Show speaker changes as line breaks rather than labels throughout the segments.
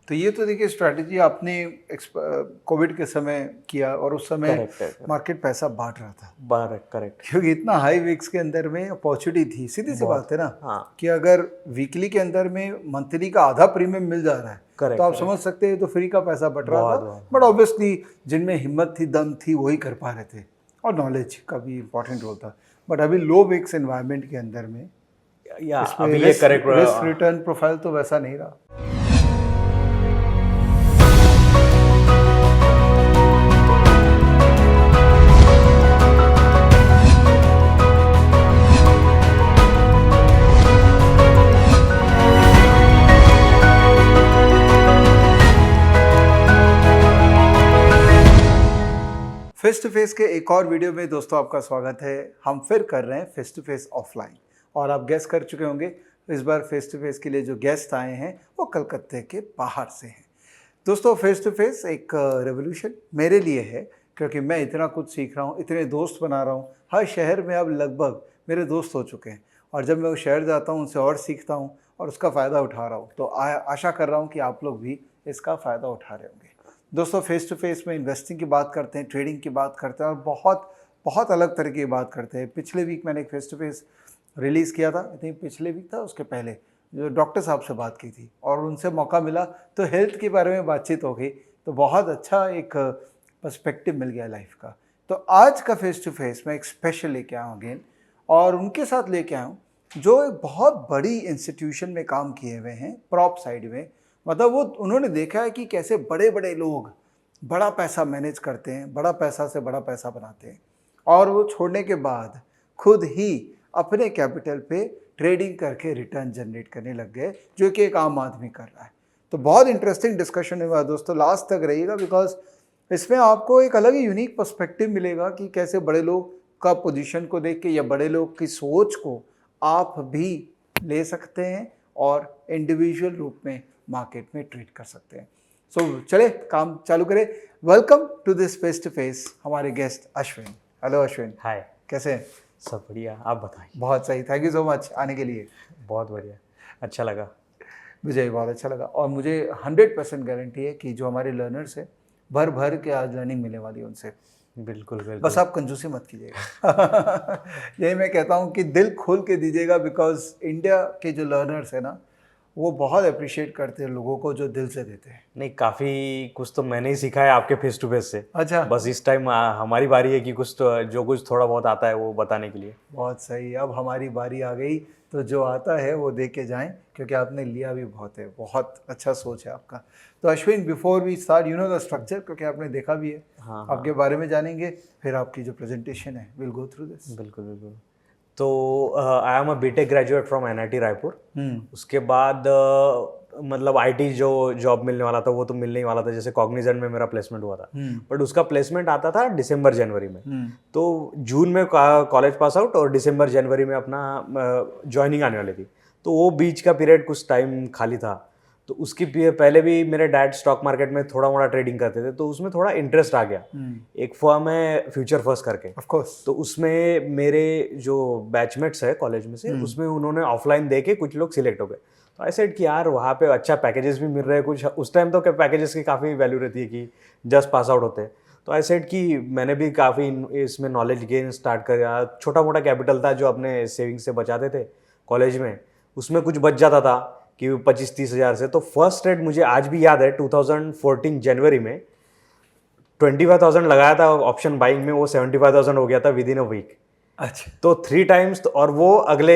तो ये तो देखिए स्ट्रैटेजी आपने कोविड के समय किया और उस समय
करेक्ट
मार्केट पैसा बांट रहा था,
करेक्ट
क्योंकि इतना हाई विक्स के अंदर में अपॉर्चुनिटी थी। सीधी सी बात है ना
हाँ
कि अगर वीकली के अंदर में मंथली का आधा प्रीमियम मिल जा रहा है तो
करेक्ट
आप समझ सकते हैं तो फ्री का पैसा बट रहा
बहुत,
था।
बहुत।
बट ऑब्वियसली जिनमें हिम्मत थी, दम थी, वही कर पा रहे थे, और नॉलेज का भी इंपॉर्टेंट रोल था। बट अभी लो विक्स एनवायरनमेंट के अंदर में
या
इसमें
अभी ये करेक्ट
रिस्क रिटर्न प्रोफाइल तो वैसा नहीं रहा। फेस टू फेस के एक और वीडियो में दोस्तों आपका स्वागत है। हम फिर कर रहे हैं फेस टू फेस ऑफलाइन, और आप गेस कर चुके होंगे इस बार फेस टू फेस के लिए जो गेस्ट आए हैं वो कलकत्ते के बाहर से हैं। दोस्तों फेस टू फेस एक रेवोल्यूशन मेरे लिए है, क्योंकि मैं इतना कुछ सीख रहा हूँ, इतने दोस्त बना रहा हूँ। हर शहर में अब लगभग मेरे दोस्त हो चुके हैं, और जब मैं वो शहर जाता हूँ उनसे और सीखता हूँ और उसका फ़ायदा उठा रहा हूँ। तो आशा कर रहा हूँ कि आप लोग भी इसका फ़ायदा उठा रहे होंगे। दोस्तों फेस टू फेस में इन्वेस्टिंग की बात करते हैं, ट्रेडिंग की बात करते हैं, और बहुत बहुत अलग तरह की बात करते हैं। पिछले वीक मैंने एक फेस टू फेस रिलीज़ किया था, आई थिंक पिछले वीक था, उसके पहले जो डॉक्टर साहब से बात की थी और उनसे मौका मिला तो हेल्थ के बारे में बातचीत हो गई, तो बहुत अच्छा एक पर्सपेक्टिव मिल गया लाइफ का। तो आज का फेस टू फेस मैं एक स्पेशल लेके आया हूँ अगेन, और उनके साथ लेके आया हूँ जो एक बहुत बड़ी इंस्टीट्यूशन में काम किए हुए हैं, प्रॉप साइड में। मतलब वो उन्होंने देखा है कि कैसे बड़े बड़े लोग बड़ा पैसा मैनेज करते हैं, बड़ा पैसा से बड़ा पैसा बनाते हैं, और वो छोड़ने के बाद खुद ही अपने कैपिटल पे ट्रेडिंग करके रिटर्न जनरेट करने लग गए, जो कि एक आम आदमी कर रहा है। तो बहुत इंटरेस्टिंग डिस्कशन हुआ दोस्तों, लास्ट तक रहिएगा, बिकॉज इसमें आपको एक अलग ही यूनिक पर्सपेक्टिव मिलेगा कि कैसे बड़े लोग का पोजीशन को देख के या बड़े लोग की सोच को आप भी ले सकते हैं और इंडिविजुअल रूप में मार्केट में ट्रेड कर सकते हैं। सो चले काम चालू करें। Welcome to this face to face हमारे guest Ashwin. Hello Ashwin,
hi,
कैसे हैं?
सब बढ़िया, आप बताइए।
बहुत सही, थैंक यू सो मच आने के लिए।
बहुत बढ़िया, अच्छा लगा।
मुझे भी बहुत अच्छा लगा, और मुझे 100% गारंटी है कि जो हमारे लर्नर्स हैं भर भर के आज लर्निंग मिलने वाली है उनसे।
बिल्कुल बिल्कुल।
बस आप कंजूसी मत कीजिएगा। यही मैं कहता हूँ कि दिल खोल के दीजिएगा, बिकॉज इंडिया के जो लर्नर्स हैं ना, वो बहुत अप्रिशिएट करते हैं लोगों को जो दिल से देते हैं।
नहीं, काफ़ी कुछ तो मैंने ही सीखा है आपके फेस टू फेस से।
अच्छा,
बस इस टाइम हमारी बारी है कि कुछ तो जो कुछ थोड़ा बहुत आता है वो बताने के लिए।
बहुत सही, अब हमारी बारी आ गई, तो जो आता है वो दे के जाएं, क्योंकि आपने लिया भी बहुत है। बहुत अच्छा सोच है आपका। तो Ashwin, before we start, you know the structure, क्योंकि आपने देखा भी है।
हाँ
आपके बारे में जानेंगे, फिर आपकी जो प्रेजेंटेशन है विल गो थ्रू दिस।
बिल्कुल बिल्कुल। तो I am a BTech graduate from NIT Raipur. उसके बाद मतलब आईटी जो जॉब मिलने वाला था वो तो मिलने ही वाला था, जैसे कॉग्निजेंट में मेरा प्लेसमेंट हुआ था। बट उसका प्लेसमेंट आता था दिसंबर जनवरी में। तो जून में कॉलेज पास आउट और दिसंबर जनवरी में अपना ज्वाइनिंग आने वाली थी। तो वो बीच का पीरियड कुछ टाइम खाली था। तो उसकी पहले भी मेरे डैड स्टॉक मार्केट में थोड़ा मोड़ा ट्रेडिंग करते थे, तो उसमें थोड़ा इंटरेस्ट आ गया। एक फर्म है फ्यूचर फर्स्ट करके,
ऑफ कोर्स।
तो उसमें मेरे जो बैचमेट्स है कॉलेज में से, उसमें उन्होंने ऑफलाइन दे के कुछ लोग सिलेक्ट हो गए। तो आई सेड कि यार वहाँ पे अच्छा पैकेजेस भी मिल रहे हैं कुछ। उस टाइम तो क्या पैकेजेस की काफ़ी वैल्यू रहती है कि जस्ट पास आउट होते हैं। तो आई सेड कि मैंने भी काफ़ी इसमें नॉलेज गेन स्टार्ट किया। छोटा मोटा कैपिटल था जो अपने सेविंग्स से बचाते थे कॉलेज में, उसमें कुछ बच जाता था कि 25-30 हज़ार से। तो फर्स्ट ट्रेड मुझे आज भी याद है, 2014 जनवरी में 25,000 लगाया था ऑप्शन बाइंग में, वो 75,000 हो गया था विद इन अ वीक।
अच्छा,
तो 3 टाइम्स, और वो अगले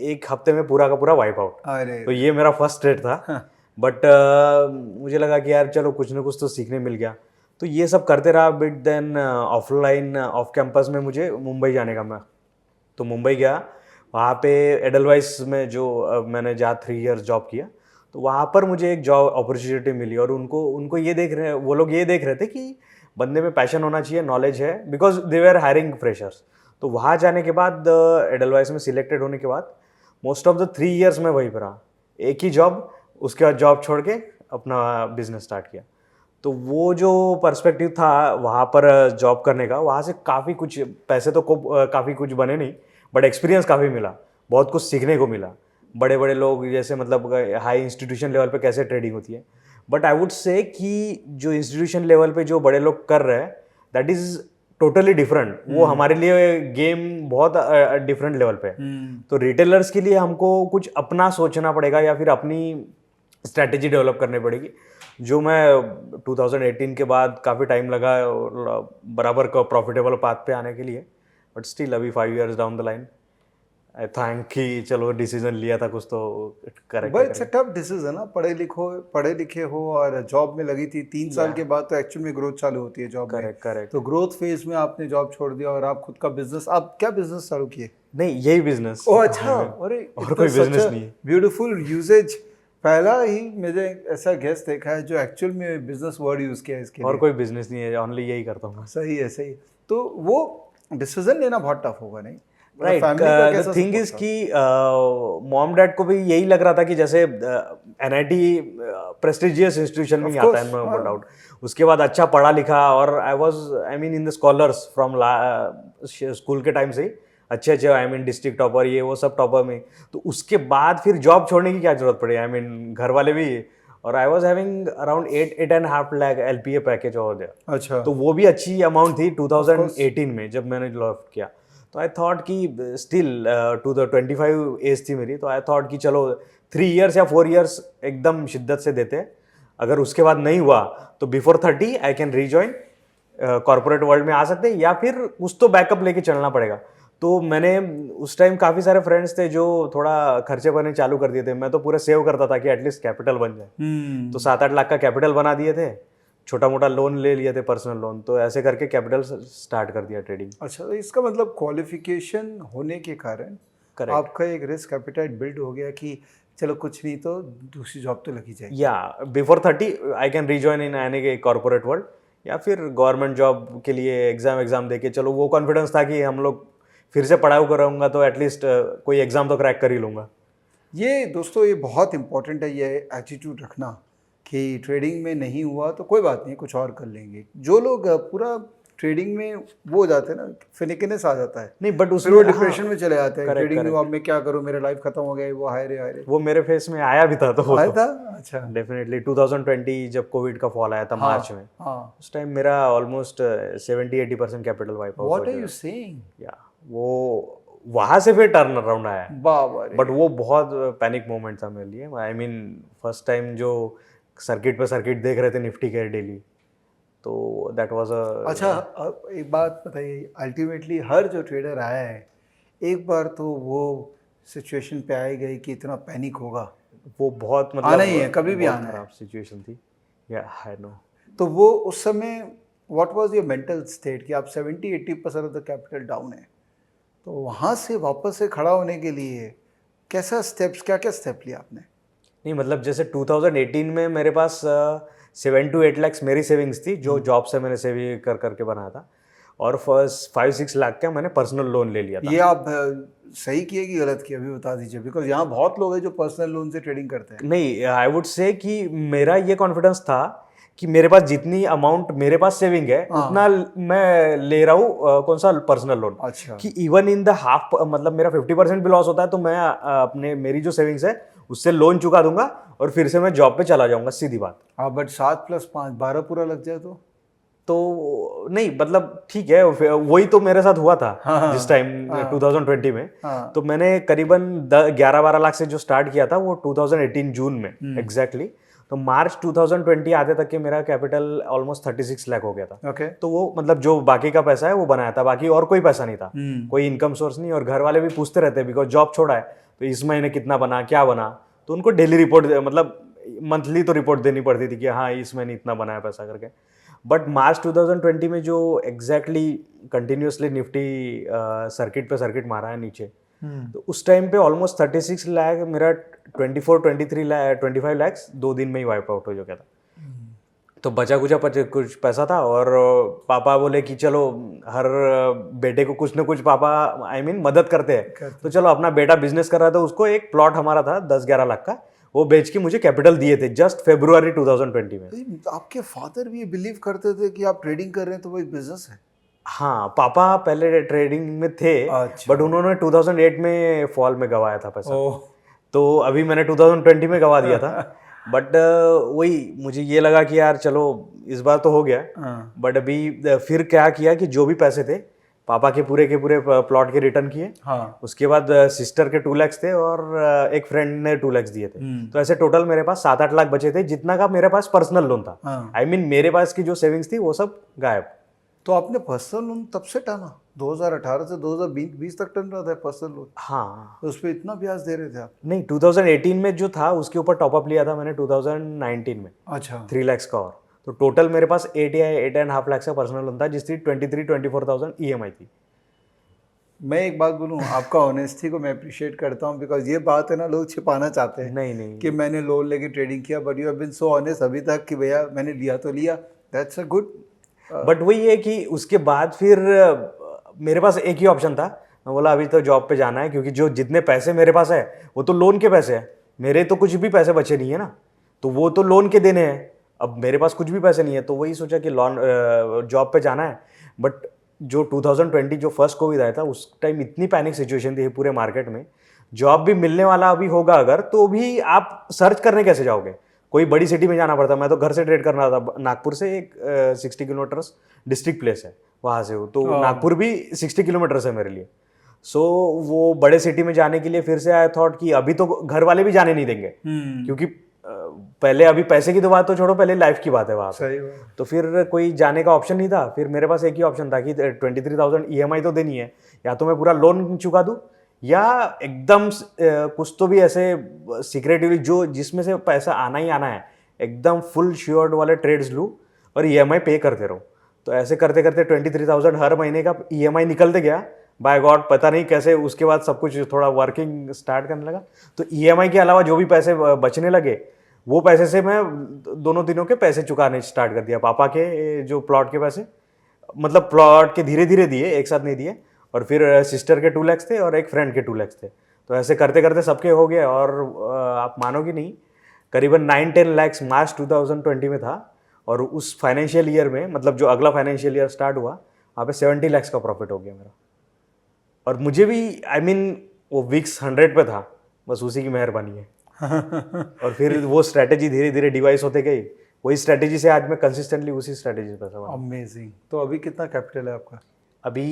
एक हफ्ते में पूरा का पूरा वाइप आउट।
अरे
तो ये मेरा फर्स्ट ट्रेड था। बट मुझे लगा कि यार चलो कुछ ना कुछ तो सीखने मिल गया। तो ये सब करते रहा bit. Then offline off campus में मुझे मुंबई जाने का मैं, तो मुंबई गया। वहाँ पे एडलवाइस में जो मैंने जहाँ 3 इयर्स जॉब किया, तो वहाँ पर मुझे एक जॉब अपॉर्चुनिटी मिली। और उनको ये देख रहे, वो लोग ये देख रहे थे कि बंदे में पैशन होना चाहिए, नॉलेज है, because they were hiring freshers. तो वहाँ जाने के बाद एडलवाइस में सिलेक्टेड होने के बाद मोस्ट ऑफ द 3 इयर्स में वहीं पर रहा, एक ही जॉब। उसके बाद जॉब छोड़ के अपना बिजनेस स्टार्ट किया। तो वो जो पर्सपेक्टिव था वहाँ पर जॉब करने का, वहाँ से काफ़ी कुछ, पैसे तो काफ़ी कुछ बने नहीं, बट एक्सपीरियंस काफ़ी मिला, बहुत कुछ सीखने को मिला। बड़े बड़े लोग जैसे मतलब हाई इंस्टीट्यूशन लेवल पे कैसे ट्रेडिंग होती है बट आई वुड से कि जो इंस्टीट्यूशन लेवल पे जो बड़े लोग कर रहे हैं दैट इज टोटली डिफरेंट। वो हमारे लिए गेम बहुत डिफरेंट लेवल पे है। तो रिटेलर्स के लिए हमको कुछ अपना सोचना पड़ेगा या फिर अपनी स्ट्रैटेजी डेवलप करनी पड़ेगी, जो मैं 2018 के बाद काफ़ी टाइम लगा और बराबर का प्रॉफिटेबल पाथ पे आने के लिए। बट स्टिल अभी 5 years down the line I thank कि चलो डिसीजन लिया था कुछ तो correct.
But it's a tough decision ना, पढ़े लिखे हो और जॉब में लगी थी 3 साल के बाद तो एक्चुअल में ग्रोथ चालू होती है जॉब में।
करेक्ट।
तो ग्रोथ फेज में आपने जॉब छोड़ दिया और आप खुद का बिजनेस, आप क्या बिजनेस चालू किए?
नहीं, यही बिजनेस।
ओह अच्छा, अरे
और कोई बिजनेस नहीं है।
ब्यूटीफुल यूजेज, पहला ही मैंने ऐसा गेस्ट देखा है जो एक्चुअल में बिजनेस वर्ड यूज किया है इसके लिए।
और कोई बिजनेस नहीं है, ओनली यही करता हूँ।
सही है, सही। तो वो डिसीजन लेना बहुत टफ होगा नहीं?
राइट। द थिंग इज कि मॉम डैड को भी यही लग रहा था कि जैसे NIT प्रेस्टिजियस इंस्टीट्यूशन में ही आता है, नो डाउट। उसके बाद अच्छा पढ़ा लिखा और I mean in the scholars from school के टाइम से ही अच्छे आई मीन डिस्ट्रिक्ट टॉपर ये वो सब टॉपर में। तो उसके बाद फिर जॉब छोड़ने की क्या जरूरत पड़ी? आई मीन घर वाले भी, और I was having around 8.5 lakh LPA package over there.
अच्छा,
तो वो भी अच्छी अमाउंट थी 2018 में जब मैंने लॉफ्ट किया। तो आई थॉट कि स्टिल टू द 25 एज थी मेरी, तो आई थॉट कि चलो 3 years या 4 years एकदम शिद्दत से देते हैं। अगर उसके बाद नहीं हुआ तो before 30 I can rejoin corporate world में आ सकते हैं, या फिर कुछ तो बैकअप लेके चलना पड़ेगा। तो मैंने उस टाइम काफ़ी सारे फ्रेंड्स थे जो थोड़ा खर्चे करने चालू कर दिए थे। मैं तो पूरा सेव करता था कि एटलीस्ट कैपिटल बन जाए। तो 7-8 लाख का कैपिटल बना दिए थे, छोटा मोटा लोन ले लिए थे, पर्सनल लोन। तो ऐसे करके कैपिटल स्टार्ट कर दिया ट्रेडिंग।
अच्छा, तो इसका मतलब क्वालिफिकेशन होने के कारण आपका एक रिस्क एपिटाइट बिल्ड हो गया कि चलो कुछ नहीं तो दूसरी जॉब तो लगी जाएगी।
या बिफोर 30 आई कैन रीजॉइन इन आने के कॉर्पोरेट वर्ल्ड, या फिर गवर्नमेंट जॉब के लिए एग्जाम दे के चलो। वो कॉन्फिडेंस था कि हम लोग फिर से पढ़ाई करूँगा तो एटलीस्ट कोई एग्जाम तो क्रैक कर ही लूँगा।
ये दोस्तों ये बहुत इंपॉर्टेंट है, ये एटीट्यूड रखना कि ट्रेडिंग में नहीं हुआ तो कोई बात नहीं, कुछ और कर लेंगे। जो लोग पूरा ट्रेडिंग में वो हो जाते हैं ना, फिनिकनेस आ जाता है।
नहीं, बट
उसमें वो डिप्रेशन में चले जाते हैं।
correct,
ट्रेडिंग में अब मैं क्या करूं, मेरा लाइफ खत्म हो गया, वो हाय रे।
वो मेरे फेस में आया भी था। तो
आया था? अच्छा,
डेफिनेटली 2020 जब कोविड का फॉल आया था मार्च में, उस टाइम मेरा almost 70-80% capital wipe out.
What are you saying?
या वो वहां से फिर टर्न अराउंड आया।
बाबा,
बट वो बहुत पैनिक मोमेंट था मेरे लिए। आई मीन फर्स्ट टाइम जो सर्किट पे सर्किट देख रहे थे निफ्टी के डेली, तो दैट वाज अ।
अच्छा, अब एक बात बताइए, अल्टीमेटली हर जो ट्रेडर आया है एक बार तो वो सिचुएशन पे आई गई कि इतना पैनिक होगा,
वो बहुत मतलब
आना ही है, कभी भी आना है।
खराब सिचुएशन थी। या आई नो।
तो वो उस समय what was your mental state कि आप 70-80% ऑफ द कैपिटल डाउन है, तो वहाँ से वापस से खड़ा होने के लिए कैसा स्टेप्स, क्या क्या स्टेप लिया आपने?
नहीं मतलब जैसे 2018 में मेरे पास 7 to 8 lakhs मेरी सेविंग्स थी, जो जॉब से मैंने सेविंग कर करके बनाया था, और फर्स्ट 5-6 लाख का मैंने पर्सनल लोन ले लिया था।
ये आप सही किए कि गलत किए, अभी बता दीजिए, बिकॉज यहाँ बहुत लोग हैं जो पर्सनल लोन से ट्रेडिंग करते हैं।
नहीं, आई वुड से कि मेरा ये कॉन्फिडेंस था कि मेरे पास जितनी अमाउंट मेरे पास सेविंग है उतना मैं ले रहा हूँ कौन सा पर्सनल लोन।
अच्छा,
कि इवन इन द हाफ मतलब मेरा 50% भी लॉस होता है तो मैं अपने मेरी जो सेविंग्स है उससे लोन चुका दूंगा और फिर से मैं जॉब पे चला जाऊंगा, सीधी बात।
हाँ, बट 7 + 5 12 पूरा लग जाए
तो नहीं मतलब ठीक है, वही तो मेरे साथ हुआ था।
हाँ,
जिस टाइम 2020 में।
हाँ,
तो मैंने करीबन 11-12 लाख से जो स्टार्ट किया था वो 2018 जून में एग्जैक्टली। तो मार्च 2020 आते तक के मेरा कैपिटल ऑलमोस्ट 36 लाख हो गया था।
ओके।
तो वो मतलब जो बाकी का पैसा है वो बनाया था, बाकी और कोई पैसा नहीं था, कोई इनकम सोर्स नहीं। और घर वाले भी पूछते रहते हैं बिकॉज जॉब छोड़ा है, तो इस महीने कितना बना, क्या बना। तो उनको डेली रिपोर्ट मतलब मंथली तो रिपोर्ट देनी पड़ती थी कि हाँ इस महीने इतना बनाया पैसा करके। बट मार्च 2020 में जो एग्जैक्टली कंटिन्यूसली निफ्टी सर्किट पे सर्किट मारा है नीचे, तो उस टाइम पे ऑलमोस्ट 36 लाख मेरा 25 लाख 2 दिन में ही वाइप आउट हो गया था। तो बचा कुछ पैसा था और पापा बोले कि चलो हर बेटे को कुछ ना कुछ पापा आई मीन मदद करते हैं, तो चलो अपना बेटा बिजनेस कर रहा था, उसको एक प्लॉट हमारा था 10-11 लाख का, वो बेच के मुझे कैपिटल दिए थे जस्ट फरवरी 2020 में।
आपके फादर भी ये बिलीव करते थे कि आप ट्रेडिंग कर रहे हैं तो वो बिजनेस है?
हाँ, पापा पहले ट्रेडिंग में थे।
अच्छा।
बट उन्होंने 2008 में फॉल में गवाया था पैसा। तो अभी मैंने 2020 में गवा दिया था। बट वही मुझे ये लगा कि यार चलो इस बार तो हो गया,
हाँ
बट अभी फिर क्या किया कि जो भी पैसे थे पापा के पूरे प्लॉट के रिटर्न किए।
हाँ
उसके बाद सिस्टर के 2 lakhs थे और एक फ्रेंड ने 2 lakhs दिए थे। तो ऐसे टोटल मेरे पास 7-8 लाख बचे थे, जितना का मेरे पास पर्सनल लोन था।
हाँ।
आई मीन मेरे पास की जो सेविंग्स थी वो सब गायब।
तो आपने पर्सनल लोन तब से टाना, 2018 से 2020 तक टन रहा था पर्सनल लोन,
हाँ
तो उस पर इतना ब्याज दे रहे थे आप?
नहीं, 2018 में जो था उसके ऊपर टॉपअप लिया था मैंने 2019 में
अच्छा
3 lakhs का। और तो टोटल मेरे पास 8.5 lakhs का पर्सनल लोन था, जिसकी 23-24,000 EMI थी।
मैं एक बात बोलूं, आपका ऑनेस्टी को मैं अप्रिशिएट करता हूं, बिकॉज ये बात है ना, लोग छिपाना चाहते हैं
नहीं नहीं,
कि मैंने लोन लेके ट्रेडिंग किया, but you have been so honest अभी तक कि भैया मैंने लिया तो लिया, दैट्स अ गुड।
बट वही है कि उसके बाद फिर मेरे पास एक ही ऑप्शन था। मैं बोला अभी तो जॉब पे जाना है, क्योंकि जो जितने पैसे मेरे पास है वो तो लोन के पैसे हैं, मेरे तो कुछ भी पैसे बचे नहीं है ना, तो वो तो लोन के देने हैं। अब मेरे पास कुछ भी पैसे नहीं है, तो वही सोचा कि लोन जॉब पे जाना है। बट जो 2020 जो फर्स्ट कोविड आया था उस टाइम इतनी पैनिक सिचुएशन थी पूरे मार्केट में, जॉब भी मिलने वाला अभी होगा अगर तो भी आप सर्च करने कैसे जाओगे, कोई बड़ी सिटी में जाना पड़ता। मैं तो घर से ट्रेड करना था, नागपुर से एक 60 किलोमीटर्स डिस्ट्रिक्ट प्लेस है वहाँ से हो, तो नागपुर भी 60 किलोमीटर्स है मेरे लिए। सो वो बड़े सिटी में जाने के लिए फिर से आई थॉट कि अभी तो घर वाले भी जाने नहीं देंगे, क्योंकि पहले अभी पैसे की तो बात तो छोड़ो, पहले लाइफ की बात है वहाँ पे।
सही बात।
तो फिर कोई जाने का ऑप्शन नहीं था। फिर मेरे पास एक ही ऑप्शन था कि 23,000 EMI तो देनी है, या तो मैं पूरा लोन चुका दूँ या एकदम कुछ तो भी ऐसे सीक्रेटिवली जो जिसमें से पैसा आना ही आना है, एकदम फुल श्योर्ड वाले ट्रेड्स लूँ और EMI पे करते रहो। तो ऐसे करते करते 23,000 हर महीने का EMI निकलते गया बाय गॉड, पता नहीं कैसे। उसके बाद सब कुछ थोड़ा वर्किंग स्टार्ट करने लगा, तो EMI के अलावा जो भी पैसे बचने लगे वो पैसे से मैं दोनों दिनों के पैसे चुकाने स्टार्ट कर दिया। पापा के जो प्लॉट के पैसे, मतलब प्लॉट के धीरे धीरे दिए, एक साथ नहीं दिए। और फिर सिस्टर के 2 lakhs थे और एक फ्रेंड के 2 lakhs थे। तो ऐसे करते करते सबके हो गए। और आप मानोगे नहीं, करीबन 9-10 lakhs मार्च 2020 में था। और उस फाइनेंशियल ईयर में, मतलब जो अगला फाइनेंशियल ईयर स्टार्ट हुआ, वहाँ पे 70 lakhs का प्रॉफिट हो गया मेरा। और मुझे भी आई मीन वो विक्स 100 पे था, बस उसी की मेहरबानी है। और फिर वो स्ट्रैटेजी धीरे धीरे डिवाइस होते गई, वही स्ट्रैटेजी से आज मैं कंसिस्टेंटली उसी स्ट्रैटेजी पे था।
अमेजिंग। तो अभी कितना कैपिटल है आपका?
अभी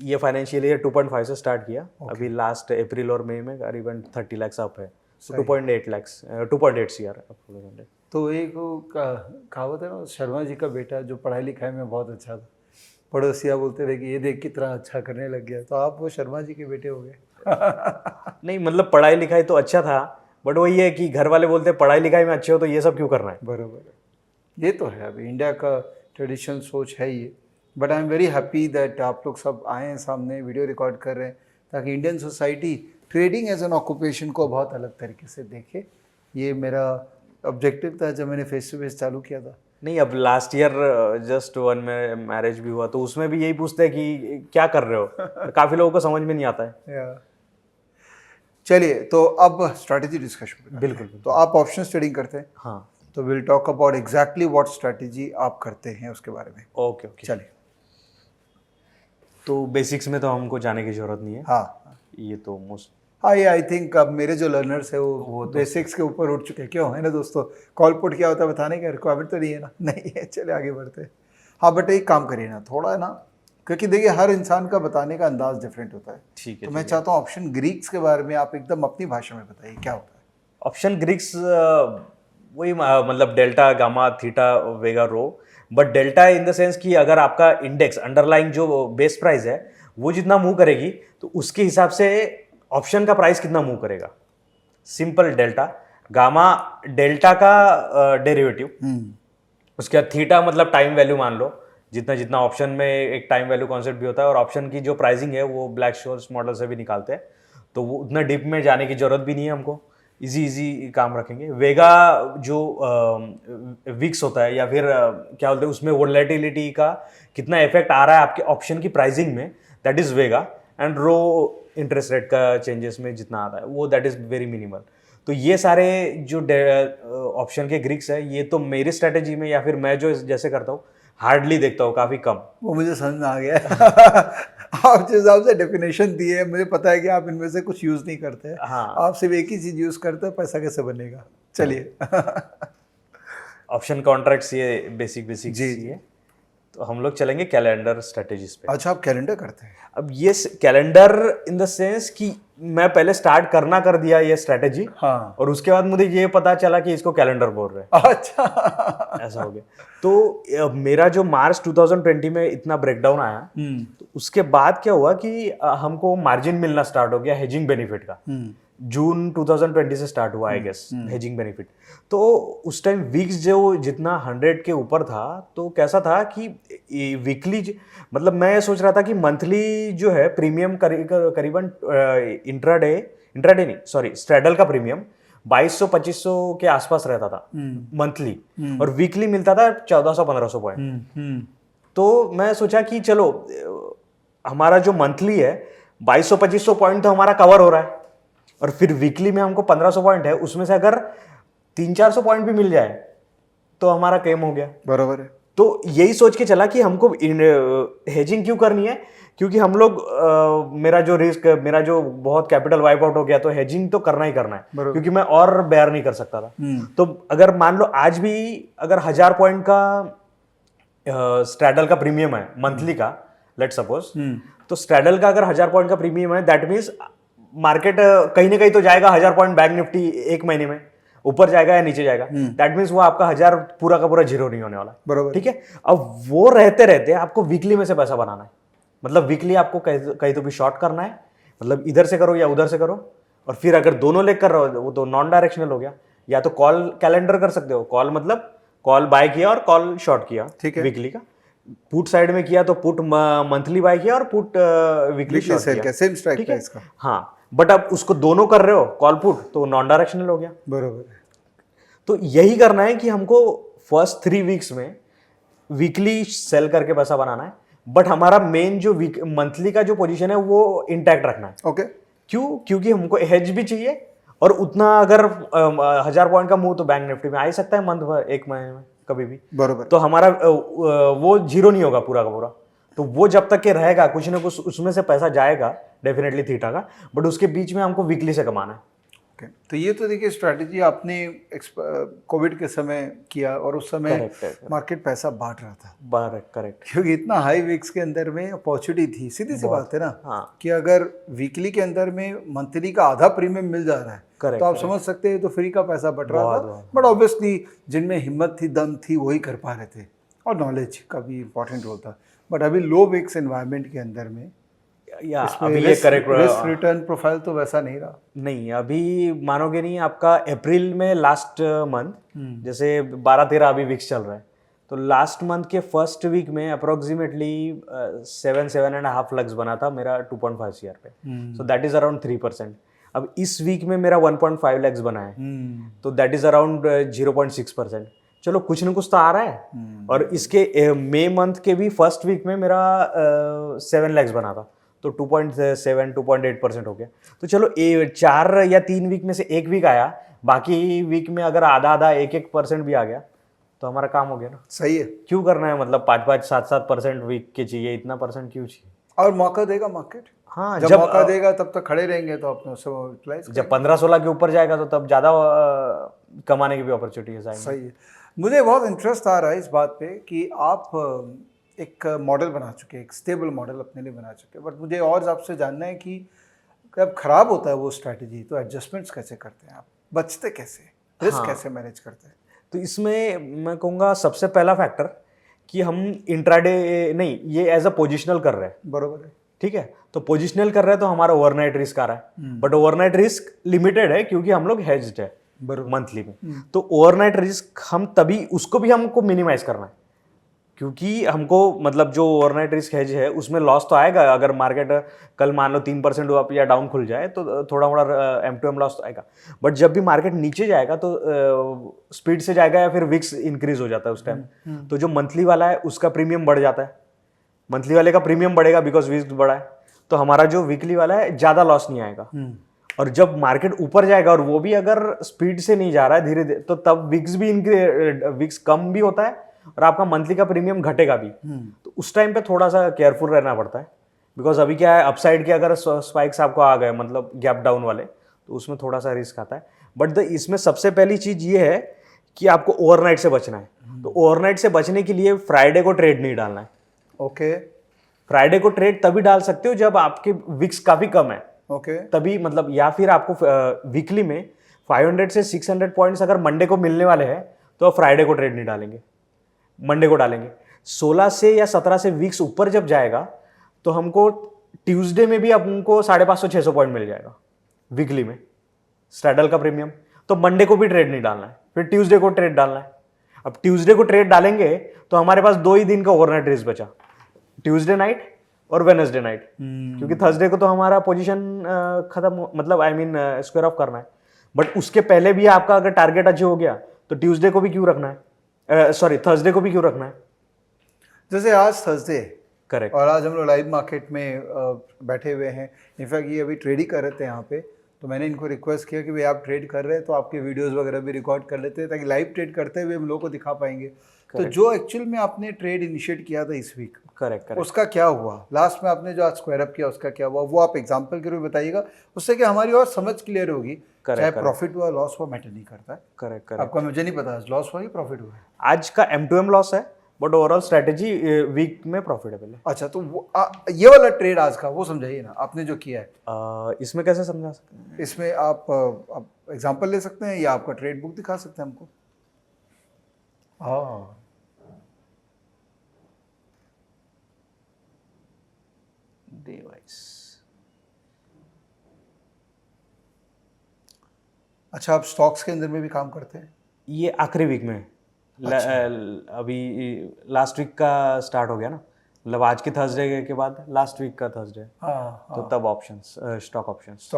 ये फाइनेंशियल ईयर 2.5 से स्टार्ट किया। अभी लास्ट अप्रैल और मई में करीबन 30 lakhs अप है, 2.8 lakhs 2.8 CR।
तो एक कहावत है ना, शर्मा जी का बेटा जो पढ़ाई लिखाई में बहुत अच्छा था, पड़ोसिया बोलते थे कि ये देख कितना अच्छा करने लग गया, तो आप वो शर्मा जी के बेटे हो गए।
नहीं मतलब पढ़ाई लिखाई तो अच्छा था, बट वही है कि घर वाले बोलते पढ़ाई लिखाई में अच्छे हो तो ये सब क्यों करना है।
बराबर है, ये तो है, अभी इंडिया का ट्रेडिशनल सोच है ये। But I am very happy that आप लोग सब आए हैं सामने, वीडियो रिकॉर्ड कर रहे हैं, ताकि Indian society trading as an occupation को बहुत अलग तरीके से देखे। ये मेरा ऑब्जेक्टिव था जब मैंने फेस टू फेस चालू किया था।
नहीं, अब लास्ट ईयर जस्ट वन में मैरिज भी हुआ, तो उसमें भी यही पूछते हैं कि क्या कर रहे हो। काफ़ी लोगों को समझ में नहीं आता है।
चलिए, तो अब स्ट्रैटेजी डिस्कशन।
बिल्कुल।
तो आप ऑप्शन ट्रेडिंग करते हैं?
हाँ।
तो will talk about exactly what strategy आप करते हैं उसके बारे में।
ओके ओके,
चलिए।
तो बेसिक्स में तो हमको जाने की जरूरत नहीं है।
हाँ,
ये तो मोस्ट,
हाँ, ये आई थिंक अब मेरे जो लर्नर्स है वो
तो
बेसिक्स के ऊपर उठ चुके हैं, क्यों है ना दोस्तों। कॉल पुट क्या होता है बताने का रिक्वायरमेंट तो नहीं है ना। नहीं है, चले आगे बढ़ते हैं। हाँ, बट एक काम करिए ना थोड़ा, है ना, क्योंकि देखिए हर इंसान का बताने का अंदाज डिफरेंट होता है।
ठीक है।
तो मैं चाहता हूँ ऑप्शन ग्रीक्स के बारे में आप एकदम अपनी भाषा में बताइए, क्या होता है?
ऑप्शन ग्रीक्स वही मतलब delta, gamma, theta, vega, rho. But delta in the sense कि अगर आपका इंडेक्स अंडरलाइंग जो बेस प्राइस है वो जितना मूव करेगी, तो उसके हिसाब से ऑप्शन का प्राइस कितना मूव करेगा। Simple delta. गामा डेल्टा का डेरिवेटिव। उसके बाद थीटा मतलब टाइम वैल्यू मान लो, जितना जितना ऑप्शन में एक टाइम वैल्यू कॉन्सेप्ट भी होता है। और ऑप्शन की जो प्राइसिंग है वो ब्लैक शोर्स मॉडल से भी निकालते हैं, तो वो उतना डीप में जाने की जरूरत भी नहीं है हमको, इजी काम रखेंगे। वेगा जो विक्स होता है, या फिर क्या बोलते हैं उसमें वोलेटिलिटी का कितना इफेक्ट आ रहा है आपके ऑप्शन की प्राइसिंग में, that is vega. And rho interest rate का चेंजेस में जितना आता है वो दैट इज वेरी मिनिमल। तो ये सारे जो ऑप्शन के ग्रीक्स है, ये तो मेरी स्ट्रेटेजी में या फिर मैं जो जैसे करता हूँ हार्डली देखता हूँ, काफ़ी कम।
वो मुझे समझ में आ गया। आप जिस हिसाब से डेफिनेशन दी है, मुझे पता है कि आप इनमें से कुछ यूज़ नहीं करते हैं।
हाँ।
आप सिर्फ एक ही चीज़ यूज़ करते हैं, पैसा कैसे बनेगा। चलिए।
ऑप्शन कॉन्ट्रैक्ट्स ये बेसिक
जी।
है। तो हम लोग चलेंगे कैलेंडर स्ट्रेटेजीज पे।
अच्छा, आप कैलेंडर करते हैं?
अब ये कैलेंडर इन द सेंस कि मैं पहले स्टार्ट करना कर दिया ये स्ट्रेटेजी,
हाँ।
और उसके बाद मुझे ये पता चला कि इसको कैलेंडर बोल रहे हैं।
अच्छा।
ऐसा हो गया। तो मेरा जो मार्च 2020 में इतना ब्रेकडाउन आया, तो उसके बाद क्या हुआ कि हमको मार्जिन मिलना स्टार्ट हो गया हेजिंग बेनिफिट का। जून 2020 से स्टार्ट हुआ आई गेस हेजिंग बेनिफिट। तो उस टाइम वीक्स जो जितना 100 के ऊपर था, तो कैसा था कि वीकली मतलब मैं सोच रहा था कि मंथली जो है प्रीमियम करीबन इंट्राडे नहीं सॉरी स्ट्रैडल का प्रीमियम 2200-2500 के आसपास रहता था मंथली, और वीकली मिलता था 1400-1500 पॉइंट। तो मैं सोचा कि चलो हमारा जो मंथली है 2200-2500 पॉइंट तो हमारा कवर हो रहा है, और फिर वीकली में हमको 1500 पॉइंट है, उसमें से अगर 300-400 पॉइंट भी मिल जाए तो हमारा क्लेम हो गया।
बराबर है।
तो यही सोच के चला कि हमको हेजिंग क्यों करनी है, क्योंकि हम लोग मेरा जो बहुत कैपिटल वाइप आउट हो गया, तो हेजिंग तो करना ही करना है, क्योंकि मैं और बेयर नहीं कर सकता था। तो अगर मान लो आज भी अगर 1000 पॉइंट का स्ट्रैडल का प्रीमियम है मंथली का, लेट सपोज, तो स्ट्रैडल का अगर 1000 पॉइंट का प्रीमियम है, दैट मीन्स मार्केट कहीं ना कहीं तो जाएगा 1000 पॉइंट बैंक निफ्टी एक महीने में, ऊपर जाएगा या नीचे जाएगा, दैट मीन्स वो आपका 1000 पूरा का पूरा जीरो नहीं होने वाला।
बरोबर।
ठीक है। अब वो रहते रहते आपको वीकली में से पैसा बनाना है, मतलब वीकली आपको कहीं तो भी शॉर्ट करना है, मतलब इधर से करो या उधर से करो। और फिर अगर दोनों लेग कर रहे हो वो तो नॉन डायरेक्शनल हो गया। या तो कॉल कैलेंडर कर सकते हो, कॉल मतलब कॉल बाय किया और कॉल शॉर्ट किया,
ठीक है,
वीकली का। पुट साइड में किया तो पुट मंथली बाय किया और पुट वीकली शॉर्ट किया,
सेम स्ट्राइक प्राइस का।
हाँ, बट अब उसको दोनों कर रहे हो कॉल पुट, तो नॉन डायरेक्शनल हो गया।
बरोबर।
तो यही करना है कि हमको फर्स्ट 3 वीक्स में वीकली सेल करके पैसा बनाना है, बट हमारा मेन जो मंथली का जो पोजीशन है वो इंटैक्ट रखना है।
ओके।
क्यों? क्योंकि हमको हेज भी चाहिए, और उतना अगर 1000 पॉइंट का मूव तो बैंक निफ्टी में आ ही सकता है मंथ भर, एक महीने में कभी भी।
बरोबर।
तो हमारा वो जीरो नहीं होगा पूरा का पूरा। तो वो जब तक के रहेगा कुछ ना कुछ उसमें से पैसा जाएगा डेफिनेटली थीटा का, बट उसके बीच में हमको वीकली से कमाना है।
तो ये तो देखिए स्ट्रैटेजी आपने कोविड के समय किया, और उस समय मार्केट पैसा बांट रहा था।
करेक्ट।
क्योंकि इतना हाई वीक्स के अंदर में अपॉर्चुनिटी थी, सीधी सी बात है ना।
हाँ।
कि अगर वीकली के अंदर में मंथली का आधा प्रीमियम मिल जा रहा है, तो आप समझ सकते हैं तो फ्री का पैसा बट रहा था। बट ऑब्वियसली जिनमें हिम्मत थी, दम थी, वही कर पा रहे थे, और नॉलेज का भी इंपॉर्टेंट रोल था। बट अभी लो वीक्स एनवायरनमेंट के अंदर में
अभी ये करेक्ट
रिस्क रिटर्न प्रोफाइल तो वैसा नहीं रहा।
नहीं, अभी मानोगे नहीं, आपका अप्रैल में लास्ट मंथ जैसे 12-13 अभी वीक्स चल रहा है, तो लास्ट मंथ के फर्स्ट वीक में अप्रोक्सीमेटली 7.5 लक्स बना था मेरा 2.5 CR पे, सो दैट इज अराउंड 3%। अब इस वीक में मेरा 1.5 लक्स बना है, तो दैट इज अराउंड 0.6%। चलो कुछ न कुछ तो आ रहा है। और इसके मई मंथ के भी फर्स्ट वीक में मेरा 7 लैक्स बना था, तो 2.8% हो गया। तो चलो 4 या 3 वीक में से एक वीक आया, बाकी वीक में अगर आधा 1% भी आ गया तो हमारा काम हो गया ना।
सही है।
क्यों करना है, मतलब 5-5, 7-7% वीक के चाहिए, इतना परसेंट क्यों चाहिए?
और मौका देगा मार्केट।
हाँ,
जब मौका देगा तब तक खड़े रहेंगे, तो अपने उससे यूटिलाइज।
जब 15-16 के ऊपर जाएगा तो तब ज़्यादा कमाने की भी अपॉर्चुनिटीज आएंगी।
सही है। मुझे बहुत इंटरेस्ट आ रहा है इस बात पे कि आप एक मॉडल बना चुके हैं, एक स्टेबल मॉडल अपने लिए बना चुके हैं, बट मुझे और आपसे जानना है कि जब खराब होता है वो स्ट्रैटेजी, तो एडजस्टमेंट्स कैसे करते हैं आप, बचते कैसे, रिस्क कैसे मैनेज करते हैं?
तो इसमें मैं कहूँगा सबसे पहला फैक्टर कि हम इंट्राडे नहीं, ये एज अ पोजिशनल कर रहे हैं।
बरोबर है।
ठीक है, तो पोजिशनल कर रहे हैं तो हमारा ओवरनाइट रिस्क आ रहा है, बट ओवरनाइट रिस्क लिमिटेड है क्योंकि हम लोग हेज्ड है मंथली में। तो ओवरनाइट रिस्क हम तभी उसको भी हमको मिनिमाइज करना है, क्योंकि हमको मतलब जो ओवरनाइट रिस्क हेज है उसमें लॉस तो आएगा। अगर मार्केट कल मान लो 3% अप या डाउन खुल जाए तो थोड़ा मोड़ा M2M लॉस तो आएगा, बट जब भी मार्केट नीचे जाएगा तो स्पीड से जाएगा या फिर विक्स इंक्रीज हो जाता है उस टाइम। तो जो मंथली वाला है उसका प्रीमियम बढ़ जाता है, मंथली वाले का प्रीमियम बढ़ेगा बिकॉज विक्स बढ़ा है, तो हमारा जो वीकली वाला है ज़्यादा लॉस नहीं आएगा। और जब मार्केट ऊपर जाएगा और वो भी अगर स्पीड से नहीं जा रहा है धीरे धीरे, तो तब विक्स कम भी होता है और आपका मंथली का प्रीमियम घटेगा भी। तो उस टाइम पे थोड़ा सा केयरफुल रहना पड़ता है, बिकॉज अभी क्या है, अपसाइड के अगर स्पाइक्स आपको आ गए मतलब गैप डाउन वाले, तो उसमें थोड़ा सा रिस्क आता है। बट इसमें सबसे पहली चीज ये है कि आपको ओवरनाइट से बचना है। तो ओवरनाइट से बचने के लिए फ्राइडे को ट्रेड नहीं डालना है।
ओके
फ्राइडे को ट्रेड तभी डाल सकते हो जब आपके विक्स काफी कम है,
ओके
तभी मतलब, या फिर आपको वीकली में 500 से 600 पॉइंट्स अगर मंडे को मिलने वाले हैं तो आप फ्राइडे को ट्रेड नहीं डालेंगे, मंडे को डालेंगे। 16 से या 17 से वीक्स ऊपर जब जाएगा तो हमको ट्यूसडे में भी हमको 550-600 पॉइंट मिल जाएगा वीकली में स्ट्रैडल का प्रीमियम। तो मंडे को भी ट्रेड नहीं डालना है, फिर ट्यूसडे को ट्रेड डालना है। अब ट्यूसडे को ट्रेड डालेंगे तो हमारे पास 2 ही दिन का ओवरनाइट रिस्क बचा, ट्यूसडे नाइट और वेडनेसडे नाइट, क्योंकि थर्सडे को तो हमारा पोजीशन खत्म, मतलब आई मीन स्क्वायर ऑफ करना है। बट उसके पहले भी आपका अगर टारगेट अचीव हो गया तो ट्यूसडे को भी क्यों रखना है, सॉरी थर्सडे को भी क्यों रखना है।
जैसे आज थर्सडे
करेक्ट।
और आज हम लोग लाइव मार्केट में बैठे हुए हैं, इनफैक्ट ये अभी ट्रेड ही कर रहे थे यहाँ पे, तो मैंने इनको रिक्वेस्ट किया कि भाई आप ट्रेड कर रहे हैं तो आपके वीडियोस वगैरह भी रिकॉर्ड कर लेते हैं ताकि लाइव ट्रेड करते हुए हम लोगों को दिखा पाएंगे। तो जो एक्चुअल में आपने ट्रेड इनिशिएट किया था इस वीक,
करेक्ट,
उसका क्या हुआ, लास्ट में आपने जो आज स्क्वायर अप किया उसका क्या हुआ, वो आप एग्जांपल के रूप में बताइएगा, उससे कि हमारी और समझ क्लियर होगी। चाहे प्रॉफिट हुआ लॉस हुआ मैटर नहीं करता है।
करेक्ट।
आपका मुझे नहीं पता लॉस हुआ कि प्रॉफिट हुआ है।
आज का M2M लॉस है, बट ओवरऑल स्ट्रेटेजी वीक में प्रॉफिटेबल है।
अच्छा, तो ये वाला ट्रेड आज का वो समझाइए ना, आपने जो किया है।
इसमें कैसे समझा सकते हैं?
इसमें आप एग्जांपल ले सकते हैं या आपका ट्रेड बुक दिखा सकते हैं हमको। हाँ,
डिवाइस।
अच्छा, आप स्टॉक्स के अंदर में भी काम करते हैं?
ये आखिरी वीक में अभी लास्ट वीक का स्टार्ट हो गया ना, मतलब आज की थर्सडे के बाद लास्ट वीक का थर्सडे।
हाँ,
तो तब ऑप्शंस, स्टॉक ऑप्शंस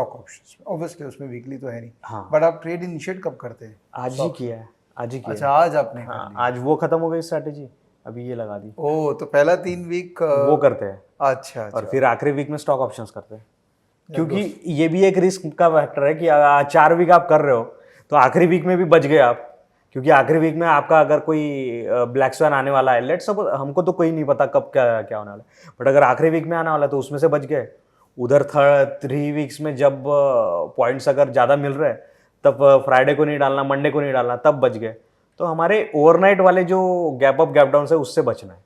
ऑब्वियसली उसमें वीकली तो है नहीं।
हाँ।
बट आप ट्रेड इनिशिएट कब करते हैं?
आज ही किया है, आज ही किया
अच्छा, आज आपने
है।
कर
हाँ,
लिया।
आज वो खत्म हो गई स्ट्रैटेजी, अभी ये लगा दी।
ओ, तो पहला 3 वीक
वो करते हैं
अच्छा
और फिर आखिरी वीक में स्टॉक ऑप्शंस करते हैं, क्योंकि ये भी एक रिस्क का फैक्टर है कि 4 वीक आप कर रहे हो तो आखिरी वीक में भी बच गए आप, क्योंकि आखिरी वीक में आपका अगर कोई ब्लैक स्वैन आने वाला है, लेट्स सपोज, हमको तो कोई नहीं पता कब क्या क्या होने वाला है, बट अगर आखिरी वीक में आने वाला है तो उसमें से बच गए। उधर 3 वीक्स में जब पॉइंट्स अगर ज़्यादा मिल रहे हैं तब फ्राइडे को नहीं डालना, मंडे को नहीं डालना, तब बच गए। तो हमारे ओवरनाइट वाले जो गैप अप गैप डाउन है उससे बचना है।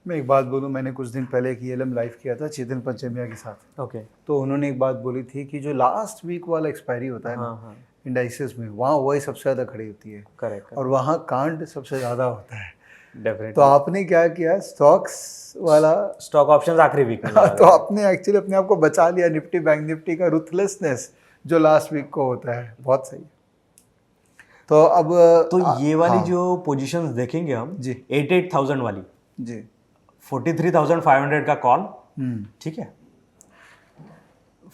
मैं एक बात बोलूँ, मैंने कुछ दिन पहले एक ELM लाइव किया था चेतन पंचमिया के साथ।
ओके।
तो उन्होंने एक बात बोली थी कि जो लास्ट वीक वाला एक्सपायरी होता है ना इंडाइसेस में, वहाँ वही सबसे ज़्यादा खड़ी होती है।
करेक्ट।
और वहाँ कांड सबसे ज़्यादा होता है।
डेफिनेटली।
तो आपने क्या किया, स्टॉक्स वाला
स्टॉक ऑप्शंस आखिरी वीक में
तो आपने एक्चुअली अपने आप को बचा लिया निफ्टी बैंक निफ्टी का रुथलेसनेस जो लास्ट वीक को होता है। बहुत सही। तो अब
तो ये वाली जो पोजीशंस देखेंगे हम
जी
88,000 वाली
जी
43,500 का कॉल, ठीक है,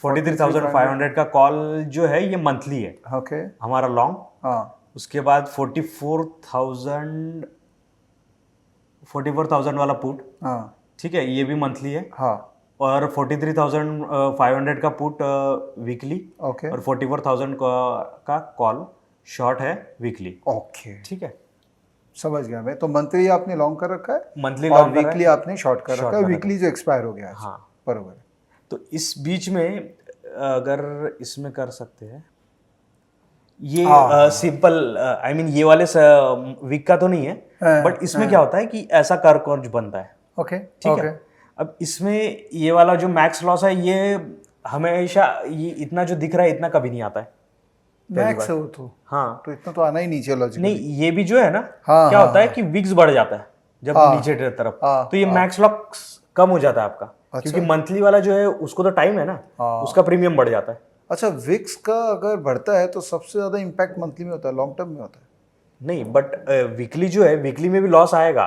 43,500 का कॉल जो है ये मंथली है।
ओके।
हमारा लॉन्ग।
हाँ।
उसके बाद 44,000 वाला पुट,
हाँ।
ठीक है, ये भी मंथली है।
हाँ।
और 43,500 का पुट वीकली।
ओके।
और 44,000 का कॉल शॉर्ट है वीकली।
ओके,
ठीक है,
समझ गया मैं। तो मंथली आपने लॉन्ग कर रखा है,
मंथली
और
लॉन्ग
वीकली आपने शॉर्ट कर रखा है, वीकली जो एक्सपायर हो गया है।
हाँ,
बरोबर है।
तो इस बीच में अगर इसमें कर सकते हैं ये सिंपल, आई मीन ये वाले वीक का तो नहीं है, बट इसमें क्या होता है कि ऐसा कर कर्ज बनता है।
ओके,
ठीक है। अब इसमें ये वाला जो मैक्स लॉस है ये हमेशा, ये इतना जो दिख रहा है इतना कभी नहीं आता है।
मैक्स हो तो
हाँ,
तो इतना तो आना ही नहीं चाहिए लॉजिकली।
नहीं, ये भी जो है ना,
हाँ,
क्या होता है कि विक्स बढ़ जाता है जब नीचे तरफ, तो ये मैक्स लॉस कम हो जाता है आपका, क्योंकि मंथली वाला जो है उसको तो टाइम है ना, उसका प्रीमियम बढ़ जाता है।
अच्छा, विक्स का अगर बढ़ता है तो सबसे ज्यादा इम्पैक्ट मंथली में होता है, लॉन्ग टर्म में होता है
नहीं, बट वीकली जो है, वीकली में भी लॉस आएगा,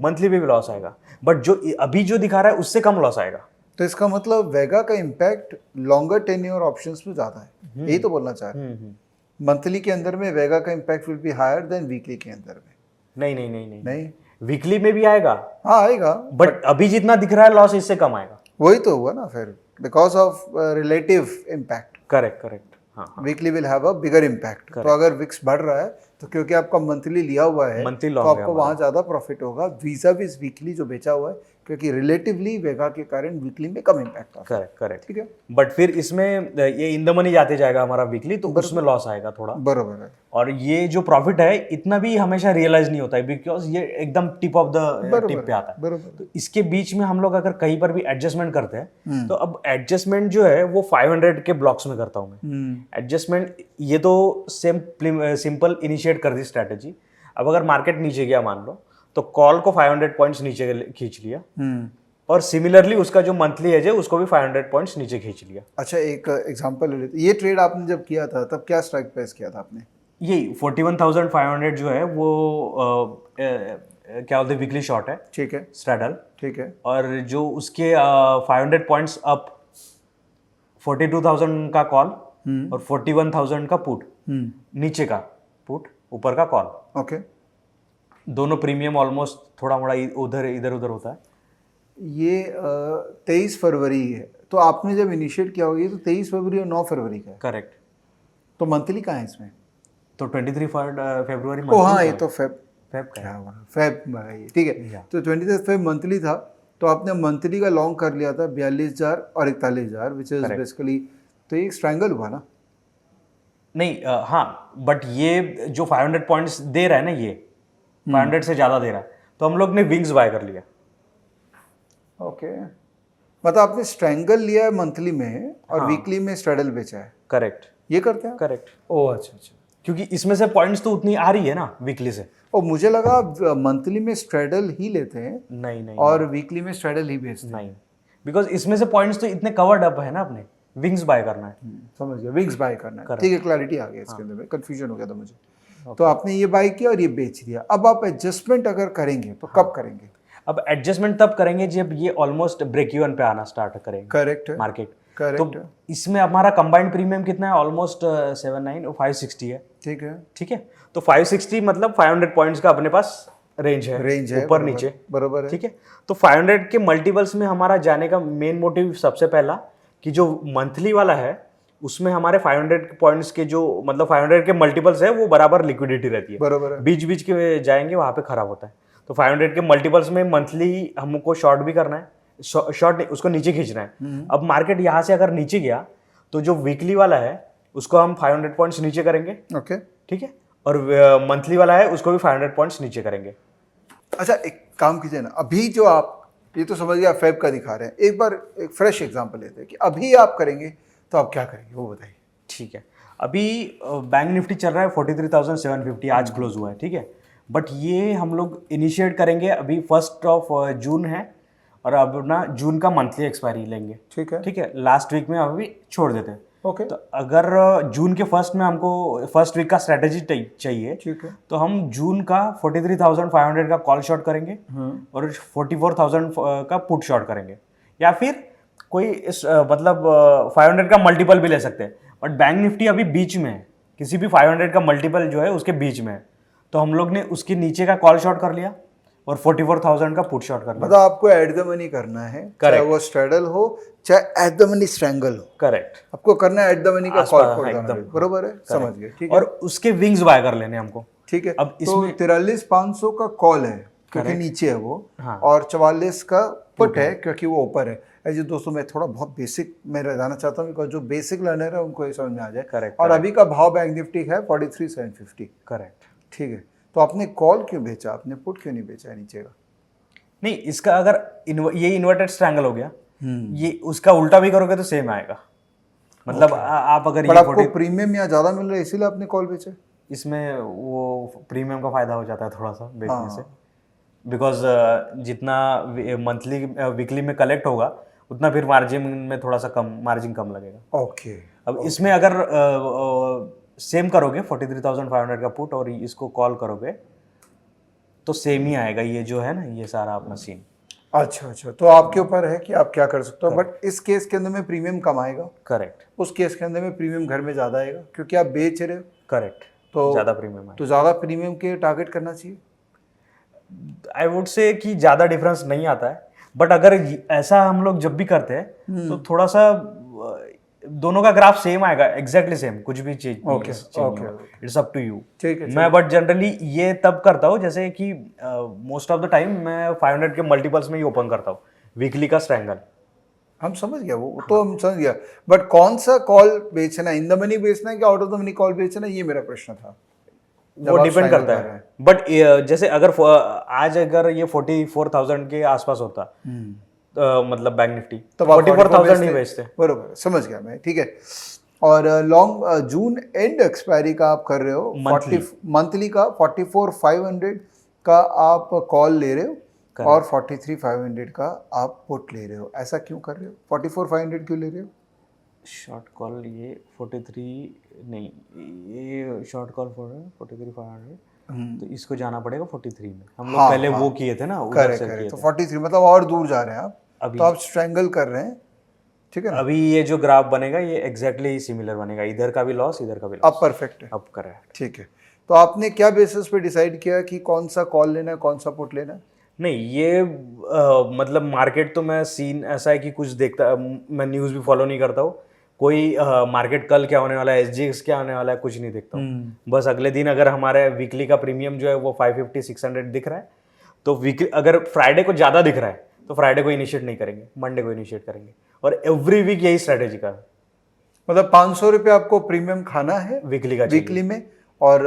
मंथली में भी लॉस आएगा, बट जो अभी जो दिखा रहा है उससे कम लॉस आएगा।
तो इसका मतलब वेगा का इम्पैक्ट लॉन्गर टेन्योर ऑप्शंस में ज्यादा है, यही तो बोलना चाह रहे हैं। मंथली के अंदर में वेगा का impact will be higher than weekly के अंदर में।
नहीं नहीं नहीं नहीं,
नहीं,
वीकली में भी आएगा।
हाँ आएगा,
बट अभी जितना दिख रहा है लॉस इससे कम आएगा।
वही तो हुआ ना फिर, because of relative impact.
Correct correct. हाँ,
weekly will have a bigger impact. तो अगर विक्स बढ़ रहा है तो क्योंकि आपका मंथली लिया हुआ है
मंथली
तो आपको वहाँ ज़्यादा प्रॉफिट होगा वीजा विज वीकली जो बेचा हुआ है, क्योंकि रिलेटिवली वेगा के कारण वीकली में कम इम्पैक्ट आता है।
Correct correct.
ठीक है,
बट फिर इसमें ये इन द मनी जाते जाएगा हमारा वीकली, तो उसमें लॉस आएगा थोड़ा।
बरोबर है।
और ये जो प्रॉफिट है इतना भी हमेशा रियलाइज नहीं होता है, बिकॉज ये एकदम टिप ऑफ द टिप पे आता है।
बरोबर।
तो इसके बीच में हम लोग अगर कहीं पर भी एडजस्टमेंट करते हैं, तो अब एडजस्टमेंट जो है वो 500 के ब्लॉक्स में करता हूँ मैं एडजस्टमेंट। ये तो सिंपल इनिशिएट कर दी स्ट्रेटेजी। अब अगर मार्केट नीचे गया मान लो, तो कॉल को 500 पॉइंट्स नीचे खींच लिया, और सिमिलरली उसका जो मंथली एज है उसको भी 500 पॉइंट्स नीचे खींच लिया।
अच्छा, एक एग्जांपल ले लेते। ये ट्रेड आपने जब किया था तब क्या स्ट्राइक प्राइस किया था आपने?
यही 41,500 जो है वो क्या बोलते हैं, वीकली शॉर्ट है।
ठीक है,
स्ट्रैडल।
ठीक है।
और जो उसके 500 पॉइंट्स अप 42,000 का कॉल और 41,000 का पुट, नीचे का पुट ऊपर का कॉल,
ओके।
दोनों प्रीमियम ऑलमोस्ट थोड़ा मोड़ा उधर इधर उधर होता है।
ये 23 फरवरी है, तो आपने जब इनिशिएट किया होगा ये तो 23 फरवरी और 9 फरवरी का है।
करेक्ट।
तो मंथली कहाँ है इसमें?
तो 23 फरवरी
ओ हाँ, ये तो फेब
फेब का
क्या हुआ, फेब में है ये। ठीक है, तो 23 फेब मंथली था, तो आपने मंथली का लॉन्ग कर लिया था 42,000 और 41,000, विच इज बेसिकली, तो ये स्ट्रैंगल हुआ ना?
नहीं, हाँ, बट ये जो 500 पॉइंट्स दे रहा है ना, ये 500 से ज्यादा दे रहा है, तो हम लोग ने विंग्स बाय कर लिया।
ओके, मतलब आपने स्ट्रैंगल लिया है मंथली में और वीकली में स्ट्रैडल बेचा है।
करेक्ट।
ये करते हैं?
करेक्ट।
ओह अच्छा अच्छा।
क्योंकि इसमें से पॉइंट्स तो उतनी आ रही है ना वीकली से।
और मुझे लगा मंथली में स्ट्रैडल ही लेते हैं
नहीं नहीं
और वीकली में स्ट्रैडल ही बेचते हैं।
नहीं, बिकॉज इसमें से पॉइंट्स तो इतने कवर्ड अप है ना, अपने विंग्स बाय करना है।
समझ गया, विंग्स बाय करना है। ठीक है, क्लैरिटी आ गया इसके अंदर में, कंफ्यूजन हो गया था मुझे। तो आपने ये बाय किया और ये बेच दिया। अब आप एडजस्टमेंट अगर करेंगे तो कब करेंगे?
अब एडजस्टमेंट तब करेंगे जब ये ऑलमोस्ट ब्रेक इवन पे आना स्टार्ट करेंगे।
करेक्ट है,
मार्केट।
करेक्ट
तो इसमें हमारा कंबाइंड प्रीमियम कितना है? ऑलमोस्ट 79 और 560 है।
ठीक है,
ठीक है, तो 560 मतलब 500 पॉइंट्स का अपने पास रेंज है ऊपर नीचे।
बरोबर है।
ठीक है, तो 500 के मल्टीपल्स में हमारा जाने का मेन मोटिव सबसे पहला कि जो मंथली वाला है उसमें हमारे 500 पॉइंट्स के जो मतलब 500 के मल्टीपल्स है वो बराबर लिक्विडिटी रहती है।
बरोबर है।
बीच बीच के जाएंगे वहां पे खराब होता है। तो 500 के मल्टीपल्स में मंथली हमको शॉर्ट भी करना है, शॉर्ट नहीं, उसको नीचे खींचना है। अब मार्केट यहाँ से अगर नीचे गया तो जो वीकली वाला है उसको हम 500 पॉइंट्स नीचे करेंगे।
ओके,
ठीक है, और मंथली वाला है उसको भी 500 पॉइंट्स नीचे करेंगे।
अच्छा, एक काम कीजिए ना, अभी जो आप ये तो समझ गया फेब का दिखा रहे हैं, एक बार एक फ्रेश एग्जांपल लेते हैं कि अभी आप करेंगे तो आप क्या करेंगे वो बताइए।
ठीक है, अभी बैंक निफ्टी चल रहा है 43,750, आज क्लोज हुआ है। ठीक है, बट ये हम लोग इनिशिएट करेंगे अभी 1 जून है, और अब ना जून का मंथली एक्सपायरी लेंगे।
ठीक है,
ठीक है, लास्ट वीक में अभी छोड़ देते हैं।
ओके,
तो अगर जून के फर्स्ट में हमको फर्स्ट वीक का स्ट्रेटेजी चाहिए,
ठीक है,
तो हम जून का 43,500 का कॉल शॉर्ट करेंगे और 44,000 का पुट शॉर्ट करेंगे, या फिर कोई मतलब 500 का मल्टीपल भी ले सकते हैं। बट बैंक निफ्टी अभी बीच में है, किसी भी 500 का मल्टीपल जो है उसके बीच में है, तो हम लोग ने उसके नीचे का कॉल शॉर्ट कर लिया और 44,000 का पुट शॉर्ट कर लिया।
मतलब आपको एट द मनी करना है, चाहे वो स्ट्रैडल हो चाहे एट द मनी स्ट्रैंगल हो।
करेक्ट,
आपको करना है एट द मनी का कॉल
एकदम
बरोबर है, समझ गए। ठीक है,
और उसके विंग्स बाय कर लेने हमको।
ठीक है।
अब
तो 43,500 का कॉल है क्योंकि नीचे है वो, और 44 का पुट है क्योंकि वो ऊपर है। ऐसे दोस्तों, मैं थोड़ा बहुत बेसिक में जाना चाहता हूँ, बिकॉज जो बेसिक लर्नर है उनको ये समझ में आ जाए।
करेक्ट।
और अभी का भाव बैंक निफ्टी है 43,750।
करेक्ट,
ठीक है, तो आपने कॉल क्यों बेचा, आपने पुट क्यों नहीं बेचा है नीचे का?
नहीं, इसका अगर ये इन्वर्टेड स्ट्रैंगल हो गया, ये उसका उल्टा भी करोगे तो सेम आएगा। मतलब आप अगर
पर आपको प्रीमियम यहाँ ज़्यादा मिल रहा है इसीलिए आपने कॉल बेचा?
इसमें वो प्रीमियम का फायदा हो जाता है थोड़ा सा बेचने से, बिकॉज जितना मंथली वीकली में कलेक्ट होगा उतना फिर मार्जिन में थोड़ा सा मार्जिन कम लगेगा।
ओके,
अब इसमें अगर सेम करोगे 43,500 का पुट और इसको कॉल करोगे तो सेम ही आएगा, ये जो है ना ये सारा अपना सीन।
अच्छा अच्छा, तो आपके ऊपर है कि आप क्या कर सकते हो। बट इस केस के अंदर में प्रीमियम कम आएगा।
करेक्ट,
उस केस के अंदर में प्रीमियम घर में ज़्यादा आएगा क्योंकि आप बेच रहे हो।
करेक्ट,
तो
ज़्यादा प्रीमियम है,
तो ज़्यादा प्रीमियम के टारगेट करना चाहिए।
आई वुड से कि ज़्यादा डिफरेंस नहीं आता है, बट अगर ऐसा हम लोग जब भी करते हैं तो थोड़ा सा दोनों का ग्राफ सेम आएगा, एग्जैक्टली सेम, कुछ भी चीज
okay okay
it's up to you.
ठीक है
मैं बट जनरली ये तब करता हूँ जैसे कि मोस्ट ऑफ द टाइम मैं 500 के मल्टीपल्स में ही ओपन करता हूँ वीकली का स्ट्रैंगल।
हम समझ गया, वो तो हम समझ गया, बट कौन सा कॉल बेचना है, इन द मनी बेचना है कि out of the money call बेचना है, ये मेरा प्रश्न था।
वो डिपेंड करता है, बट जैसे अगर आज अगर ये 44,000 के आसपास होता मतलब बैंक निफ्टी
तो
44,000 ही बेचते।
बरोबर, समझ गया मैं, ठीक है। और लॉन्ग जून एंड एक्सपायरी का आप कर रहे हो, मंथली का 44,500 का आप कॉल ले रहे हो और 43,500 का आप पुट ले रहे हो, ऐसा क्यों कर रहे हो? 44,500 क्यों ले रहे हो?
शॉर्ट कॉल ये 43 नहीं, ये शॉर्ट कॉल 43,500, तो इसको जाना पड़ेगा 43 में। हम लोग पहले वो किए थे ना, उधर से किए
तो
थे।
43 मतलब और दूर जा रहे हैं आप, तो आप स्ट्रैंगल कर रहे हैं, ठीक है ना?
अभी ये जो ग्राफ बनेगा ये एग्जैक्टली सिमिलर बनेगा, इधर का भी लॉस इधर का भी लॉस।
अब परफेक्ट है,
अब करेक्ट,
ठीक है। तो आपने क्या बेसिस पे डिसाइड किया कि कौन सा कॉल लेना है, कौन सा पुट लेना है?
नहीं ये मतलब मार्केट तो मैं सीन ऐसा है कि कुछ देखता, मैं न्यूज़ भी फॉलो नहीं करता हूँ, कोई मार्केट कल क्या होने वाला है, एसजीएक्स क्या होने वाला है, कुछ नहीं देखता हूँ। बस अगले दिन अगर हमारे वीकली का प्रीमियम जो है वो 550-600 दिख रहा है, तो वीकली अगर फ्राइडे को ज़्यादा दिख रहा है तो फ्राइडे को इनिशिएट नहीं करेंगे, मंडे को इनिशिएट करेंगे, और एवरी वीक यही स्ट्रैटेजी का।
मतलब 500 रुपये आपको प्रीमियम खाना है
वीकली का,
वीकली में, और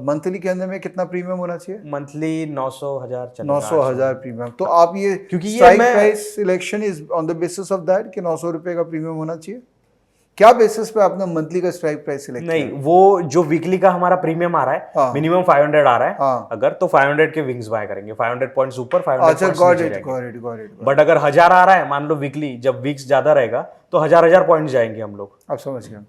मंथली के अंदर में कितना प्रीमियम होना चाहिए?
Monthly 900,000
900,000 premium. तो आप ये
क्योंकि
strike price selection is on the basis of that कि 900 रुपये का प्रीमियम होना चाहिए? क्या बेसिस पे आपने मंथली का स्ट्राइक प्राइस सिलेक्ट किया?
नहीं, वो जो वीकली का हमारा प्रीमियम आ रहा है,
हाँ।
मिनिमम 500 आ रहा है,
हाँ।
अगर तो 500 के विंग्स बाय करेंगे, 500 पॉइंट्स ऊपर, 500
अच्छा,
पॉइंट्स
गॉट
नीचे
इट,
जाएंगे।
Got it, got it.
But अगर 1000 आ रहा है, मान लो वीकली, जब वीक्स ज्यादा रहेगा तो 1000 पॉइंट्स जाएंगे हम लोग।
अब समझ गया,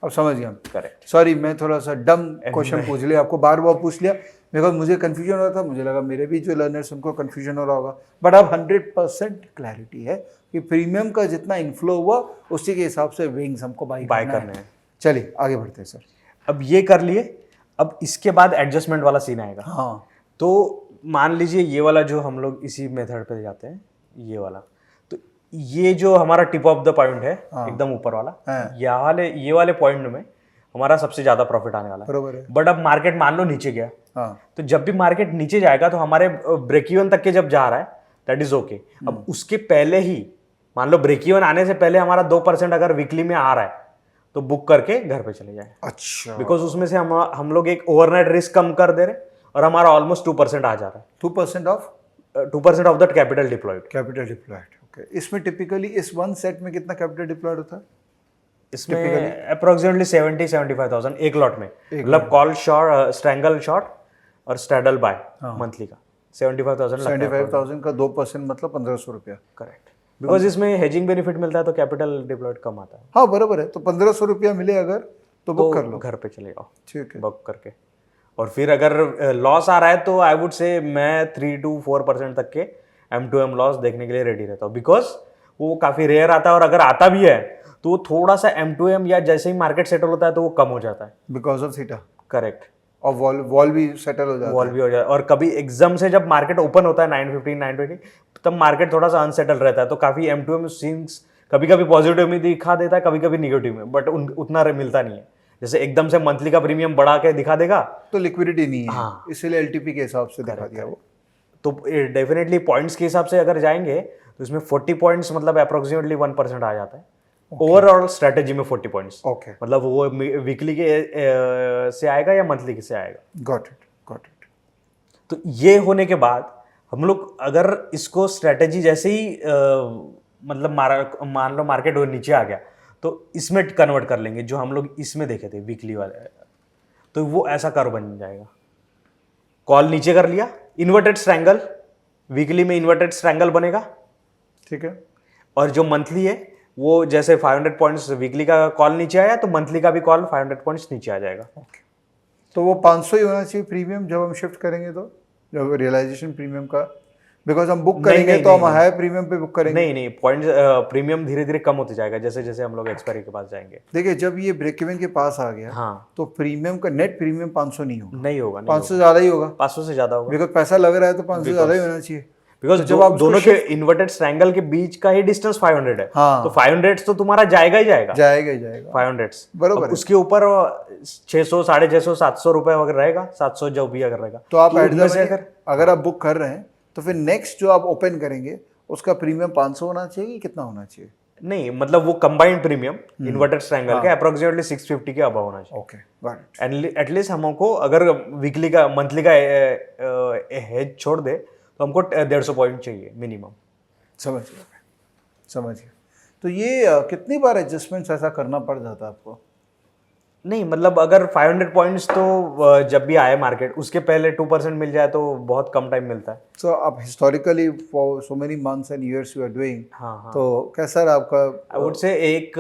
अब समझ गया।
करेक्ट।
सॉरी, मैं थोड़ा सा डम क्वेश्चन पूछ लिया, आपको बार बार पूछ लिया, बिकॉज मुझे कंफ्यूजन हो रहा था, मुझे लगा मेरे भी जो लर्नर्स उनको कंफ्यूजन हो रहा होगा, बट अब 100% क्लैरिटी है कि प्रीमियम का जितना इन्फ्लो हुआ उसी के हिसाब से विंग्स हमको बाय
करने हैं।
चलिए आगे बढ़ते हैं सर।
अब ये कर लिए, अब इसके बाद एडजस्टमेंट वाला सीन आएगा।
हाँ,
तो मान लीजिए ये वाला जो हम लोग इसी मेथड पे जाते हैं, ये वाला, तो ये जो हमारा टिप ऑफ द पॉइंट है, एकदम ऊपर वाला, ये वाले पॉइंट में हमारा सबसे ज्यादा प्रॉफिट आने वाला है।
बरोबर है।
बट अब मार्केट मान लो नीचे गया,
हाँ,
तो जब भी मार्केट नीचे जाएगा तो हमारे ब्रेक इवन तक के जब जा रहा है, दैट इज ओके। अब उसके पहले ही, मान लो ब्रेक इवन आने से पहले हमारा 2% अगर वीकली में आ रहा है तो बुक करके घर पे चले जाए।
अच्छा,
बिकॉज उसमें से हम लोग एक ओवरनाइट रिस्क कम कर दे रहे और हमारा ऑलमोस्ट 2% आ जा रहा है।
2% of
2% of that capital deployed.
Capital deployed, okay. इसमें टिपिकली इस वन सेट में कितना कैपिटल डिप्लॉयड होता है?
इसमें अप्रोक्सीमेटली 70-75,000 एक लॉट में, मतलब कॉल शॉर्ट, स्ट्रैंगल शॉर्ट और स्ट्रैडल बाय मंथली का 75,000 लगता है।
75,000 का 2% मतलब 1,500 रुपया।
करेक्ट, बिकॉज इसमें हेजिंग बेनिफिट मिलता है तो कैपिटल डिप्लॉयड कम आता है।
हाँ बराबर है, तो 1,500 रुपया मिले अगर तो बुक कर लो,
घर पे चले जाओ,
ठीक है।
बुक करके। और फिर अगर लॉस आ रहा है तो आई वुड से मैं 3-4% तक के M2M लॉस देखने के लिए रेडी रहता हूँ, बिकॉज वो काफ़ी रेयर आता है, और अगर आता भी है तो वो थोड़ा सा M2M या जैसे ही मार्केट सेटल होता है तो वो कम हो जाता है,
बिकॉज ऑफ थीटा।
करेक्ट।
और वॉल भी सेटल हो जाता है।
वॉल भी हो जाता है, और कभी एकदम से जब मार्केट ओपन होता है 915, 920, तब मार्केट थोड़ा सा अनसेटल रहता है, तो काफ़ी M2M सीन्स कभी कभी पॉजिटिव में दिखा देता है, कभी कभी निगेटिव में, बट उतना मिलता नहीं है। जैसे एकदम से मंथली का प्रीमियम बढ़ा के दिखा देगा
तो लिक्विडिटी नहीं है,
हाँ।
इसीलिए LTP के हिसाब से दिखा दिया वो।
तो डेफिनेटली पॉइंट्स के हिसाब से अगर जाएंगे तो इसमें 40 पॉइंट्स मतलब अप्रोक्सीमेटली 1% आ जाता है। ओवरऑल स्ट्रेटेजी में 40 पॉइंट्स,
ओके,
मतलब वो वीकली के से आएगा या मंथली के से आएगा।
Got it, got it.
तो ये होने के बाद हम लोग अगर इसको स्ट्रेटेजी जैसे ही मतलब मान लो मार्केट नीचे आ गया तो इसमें कन्वर्ट कर लेंगे, जो हम लोग इसमें देखे थे वीकली वाले, तो वो ऐसा कर्व बन जाएगा। कॉल नीचे कर लिया, इन्वर्टेड स्ट्रैंगल, वीकली में इन्वर्टेड स्ट्रैंगल बनेगा,
ठीक है।
और जो मंथली है वो जैसे 500 पॉइंट्स वीकली का कॉल नीचे आया तो मंथली का भी कॉल 500 पॉइंट्स नीचे आ जाएगा।
ओके, तो वो 500 ही होना चाहिए प्रीमियम जब हम शिफ्ट करेंगे, तो जब रियलाइजेशन प्रीमियम का, बिकॉज हम बुक करेंगे तो हम हाई प्रीमियम पे बुक करेंगे।
नहीं, पॉइंट्स प्रीमियम धीरे धीरे कम होते जाएगा जैसे जैसे हम लोग एक्सपायरी के पास जाएंगे।
देखिए, जब ये ब्रेक इवन के पास आ गया,
हाँ,
तो प्रीमियम का नेट प्रीमियम 500 नहीं होगा,
नहीं होगा,
500 ज़्यादा ही होगा,
500 से ज़्यादा होगा,
बिकॉज पैसा लग रहा है तो 500 ज़्यादा ही होना चाहिए।
बिकॉज
जब आप
दोनों के इन्वर्टेड ट्रायंगल के बीच का ही डिस्टेंस 500 है।
हाँ।
तो 500 तो तुम्हारा जाएगा ही जाएगा
जाएगा ही जाएगा
500।
बरोबर
अब
है।
उसके ऊपर 600 650 700 रुपए अगर रहेगा, 700 जो भी अगर रहेगा,
तो आप एट
उनमें
द
से
अगर आप बुक कर रहे हैं तो फिर नेक्स्ट जो आप ओपन करेंगे उसका प्रीमियम 500 होना चाहिए कि कितना होना चाहिए?
नहीं, मतलब वो कंबाइंड प्रीमियम इन्वर्टेड ट्रायंगल के अप्रोक्सीमेटली 650 के अबव होना चाहिए।
Okay got it.
एटलीस्ट हमको अगर वीकली का मंथली का हेज छोड़ दे तो हमको 150 पॉइंट चाहिए मिनिमम।
समझ गया। तो ये कितनी बार एडजस्टमेंट्स ऐसा करना पड़ जाता है आपको?
नहीं, मतलब अगर 500 पॉइंट्स तो जब भी आए मार्केट उसके पहले 2% मिल जाए तो बहुत कम टाइम मिलता है।
सो आप historically for so many months and years you are doing,
हाँ।
तो कैसा रहा आपका?
आई वुड से एक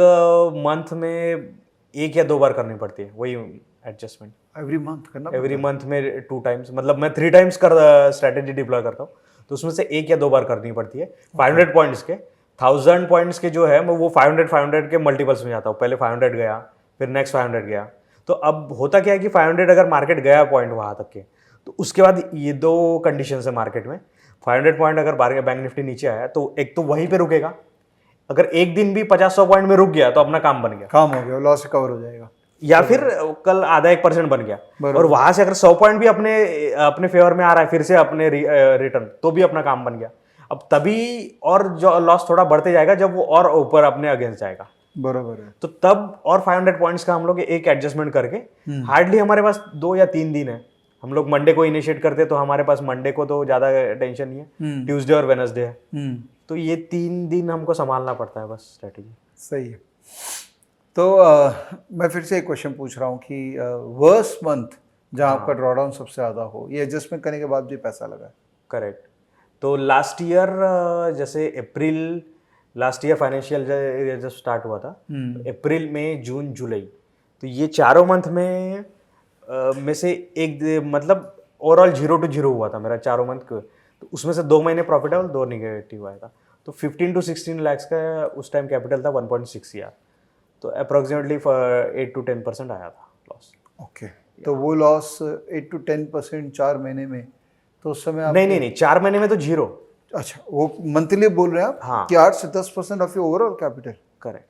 मंथ में 1 या 2 बार करनी पड़ती है वही एडजस्टमेंट।
एवरी मंथ करना
एवरी मंथ में 2 टाइम्स, मतलब मैं 3 टाइम्स कर स्ट्रेटेजी डिप्लॉय करता हूँ, तो उसमें से 1 या 2 बार करनी पड़ती है। 500 पॉइंट्स के 1000 पॉइंट्स के जो है मैं वो 500 के मल्टीपल्स में जाता हूँ। पहले 500 गया, फिर नेक्स्ट 500 गया। तो अब होता क्या है कि 500 अगर मार्केट गया पॉइंट वहाँ तक के, तो उसके बाद ये 2 कंडीशन है मार्केट में। 500 पॉइंट अगर बैंक निफ्टी नीचे आया तो एक तो वहीं पे रुकेगा, अगर एक दिन भी 50-100 पॉइंट में रुक गया तो अपना काम बन गया,
काम हो गया, लॉस रिकवर हो जाएगा,
या फिर कल आधा 1% बन गया। और वहां से अगर 100 पॉइंट भी अपने फेवर में आ रहा है फिर से अपने रिटर्न, तो भी अपना काम बन गया। अब तभी और जो लॉस थोड़ा बढ़ते जाएगा जब वो और ऊपर अपने अगेंस्ट जाएगा।
बरोबर है।
तो तब और 500 पॉइंट्स का हम लोग एक एडजस्टमेंट करके, हार्डली हमारे पास 2 या 3 दिन है। हम लोग मंडे को इनिशिएट करते तो हमारे पास मंडे को तो ज्यादा टेंशन नहीं है, ट्यूसडे और वेडनेसडे है। तो ये 3 दिन हमको संभालना पड़ता है बस स्ट्रेटेजी।
सही है। तो मैं फिर से एक क्वेश्चन पूछ रहा हूँ कि वर्स्ट मंथ जहाँ आपका ड्रॉडाउन सबसे ज़्यादा हो, ये एडजस्टमेंट करने के बाद भी पैसा लगा है?
करेक्ट। तो लास्ट ईयर जैसे अप्रैल, लास्ट ईयर फाइनेंशियल जब स्टार्ट हुआ था, अप्रैल मई जून जुलाई, तो ये चारों मंथ में से मतलब ओवरऑल 0 to 0 हुआ था मेरा चारों मंथ को। तो उसमें से 2 महीने प्रॉफिटेबल, 2 निगेटिव आया था। तो 15 to 16 लाख का उस टाइम कैपिटल था, 1.6 ईयर, तो अप्रोक्सीमेटली 8 to 10% आया था लॉस।
ओके। तो वो लॉस 8 to 10% 4 महीने में, तो उस समय आप
नहीं 4 महीने में तो 0।
अच्छा, वो मंथली बोल रहे हैं आप?
हाँ।
कि 8 से 10% of your overall capital?
Correct.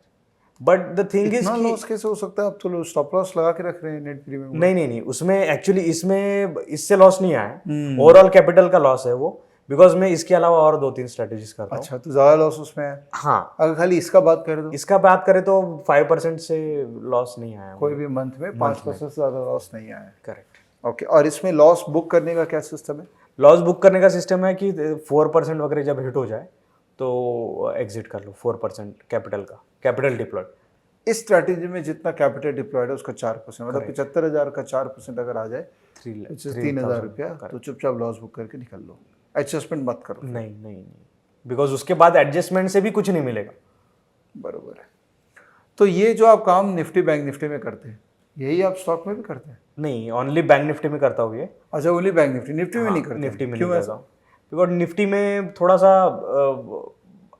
But the thing is
कि लॉस कैसे हो सकता है? आप तो स्टॉप लॉस लगा के रख रहे हैं नेट प्रीमियम।
नहीं, उसमें एक्चुअली इससे लॉस नहीं आया, ओवरऑल कैपिटल का लॉस है वो, बिकॉज मैं इसके अलावा और 2-3 स्ट्रेटेजीज करता हूँ।
अच्छा, तो ज़्यादा लॉस उसमें है?
हाँ।
अगर खाली इसका बात करें तो
इसका बात करें तो 5% से लॉस नहीं आया
कोई भी मंथ में 5% से ज़्यादा लॉस नहीं आया है।
करेक्ट।
ओके। और इसमें लॉस बुक करने का क्या सिस्टम है?
लॉस बुक करने का सिस्टम है कि 4% वगैरह जब हिट हो जाए तो एग्जिट कर लो 4% कैपिटल का, कैपिटल डिप्लॉयड।
इस स्ट्रैटेजी में जितना कैपिटल डिप्लॉयड है उसका 4%, मतलब 75,000 का 4% अगर आ जाए 3,000 रुपया, तो चुपचाप लॉस बुक करके निकल लो, एडजस्टमेंट मत करो।
नहीं, बिकॉज उसके बाद एडजस्टमेंट से भी कुछ नहीं मिलेगा।
बरोबर है। तो ये जो आप काम निफ्टी बैंक निफ्टी में करते हैं, यही आप स्टॉक में भी करते हैं?
नहीं, ओनली बैंक निफ्टी में करता हूँ ये।
अच्छा, ओनली बैंक निफ्टी, निफ्टी में नहीं करते?
निफ्टी में नहीं करता हूँ बिकॉज निफ्टी में थोड़ा सा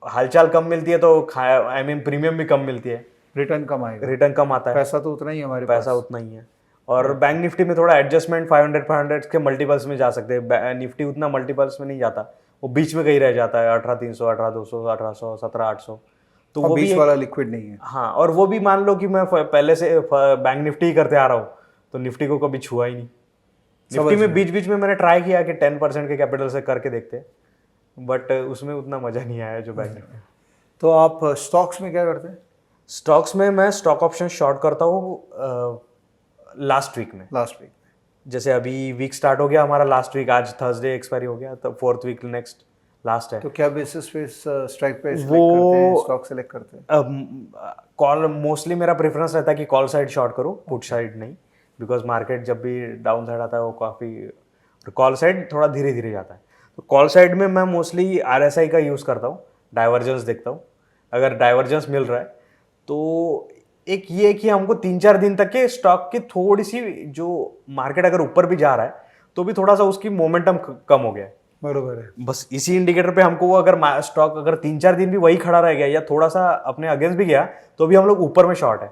हालचाल कम मिलती है, तो आई मीन प्रीमियम भी कम मिलती है,
रिटर्न कम आएगा,
रिटर्न कम आता है,
पैसा तो उतना ही हमारे
पैसा उतना ही है। और बैंक निफ्टी में थोड़ा एडजस्टमेंट 500 के मल्टीपल्स में जा सकते हैं, निफ्टी उतना मल्टीपल्स में नहीं जाता, वो बीच में कहीं रह जाता है, 18,300, 18,200, 1800, 17,800, तो वो
बीच वाला लिक्विड नहीं है।
हाँ, और वो भी मान लो कि मैं पहले से बैंक निफ्टी ही करते आ रहा हूँ, तो निफ्टी को कभी छुआ ही नहीं। निफ्टी में बीच बीच में मैंने ट्राई किया कि 10% के कैपिटल से करके देखते, बट उसमें उतना मजा नहीं आया जो बैंक निफ्टी।
तो आप स्टॉक्स में क्या करते हैं?
स्टॉक्स में मैं स्टॉक ऑप्शन शॉर्ट करता हूँ लास्ट वीक में। जैसे अभी वीक स्टार्ट हो गया हमारा, लास्ट वीक आज थर्सडे एक्सपायरी हो गया, तो 4th वीक नेक्स्ट लास्ट है।
तो क्या बेसिस पे स्ट्राइक प्राइस करते हैं, स्टॉक सेलेक्ट करते हैं?
कॉल मोस्टली मेरा प्रेफरेंस रहता है कि कॉल साइड शॉर्ट करूँ, पुट साइड नहीं, बिकॉज मार्केट जब भी डाउन साइड आता है वो काफ़ी, कॉल साइड थोड़ा धीरे धीरे जाता है। तो कॉल साइड में मैं मोस्टली RSI का यूज़ करता हूँ, डाइवर्जेंस देखता हूँ, अगर डाइवर्जेंस मिल रहा है तो एक ये कि हमको 3-4 दिन तक के स्टॉक की थोड़ी सी, जो मार्केट अगर ऊपर भी जा रहा है तो भी थोड़ा सा उसकी मोमेंटम कम हो गया है।
बरोबर है।
बस इसी इंडिकेटर पे हमको वो अगर स्टॉक अगर 3-4 दिन भी वही खड़ा रह गया या थोड़ा सा अपने अगेंस्ट भी गया तो भी हम लोग ऊपर में शॉर्ट है,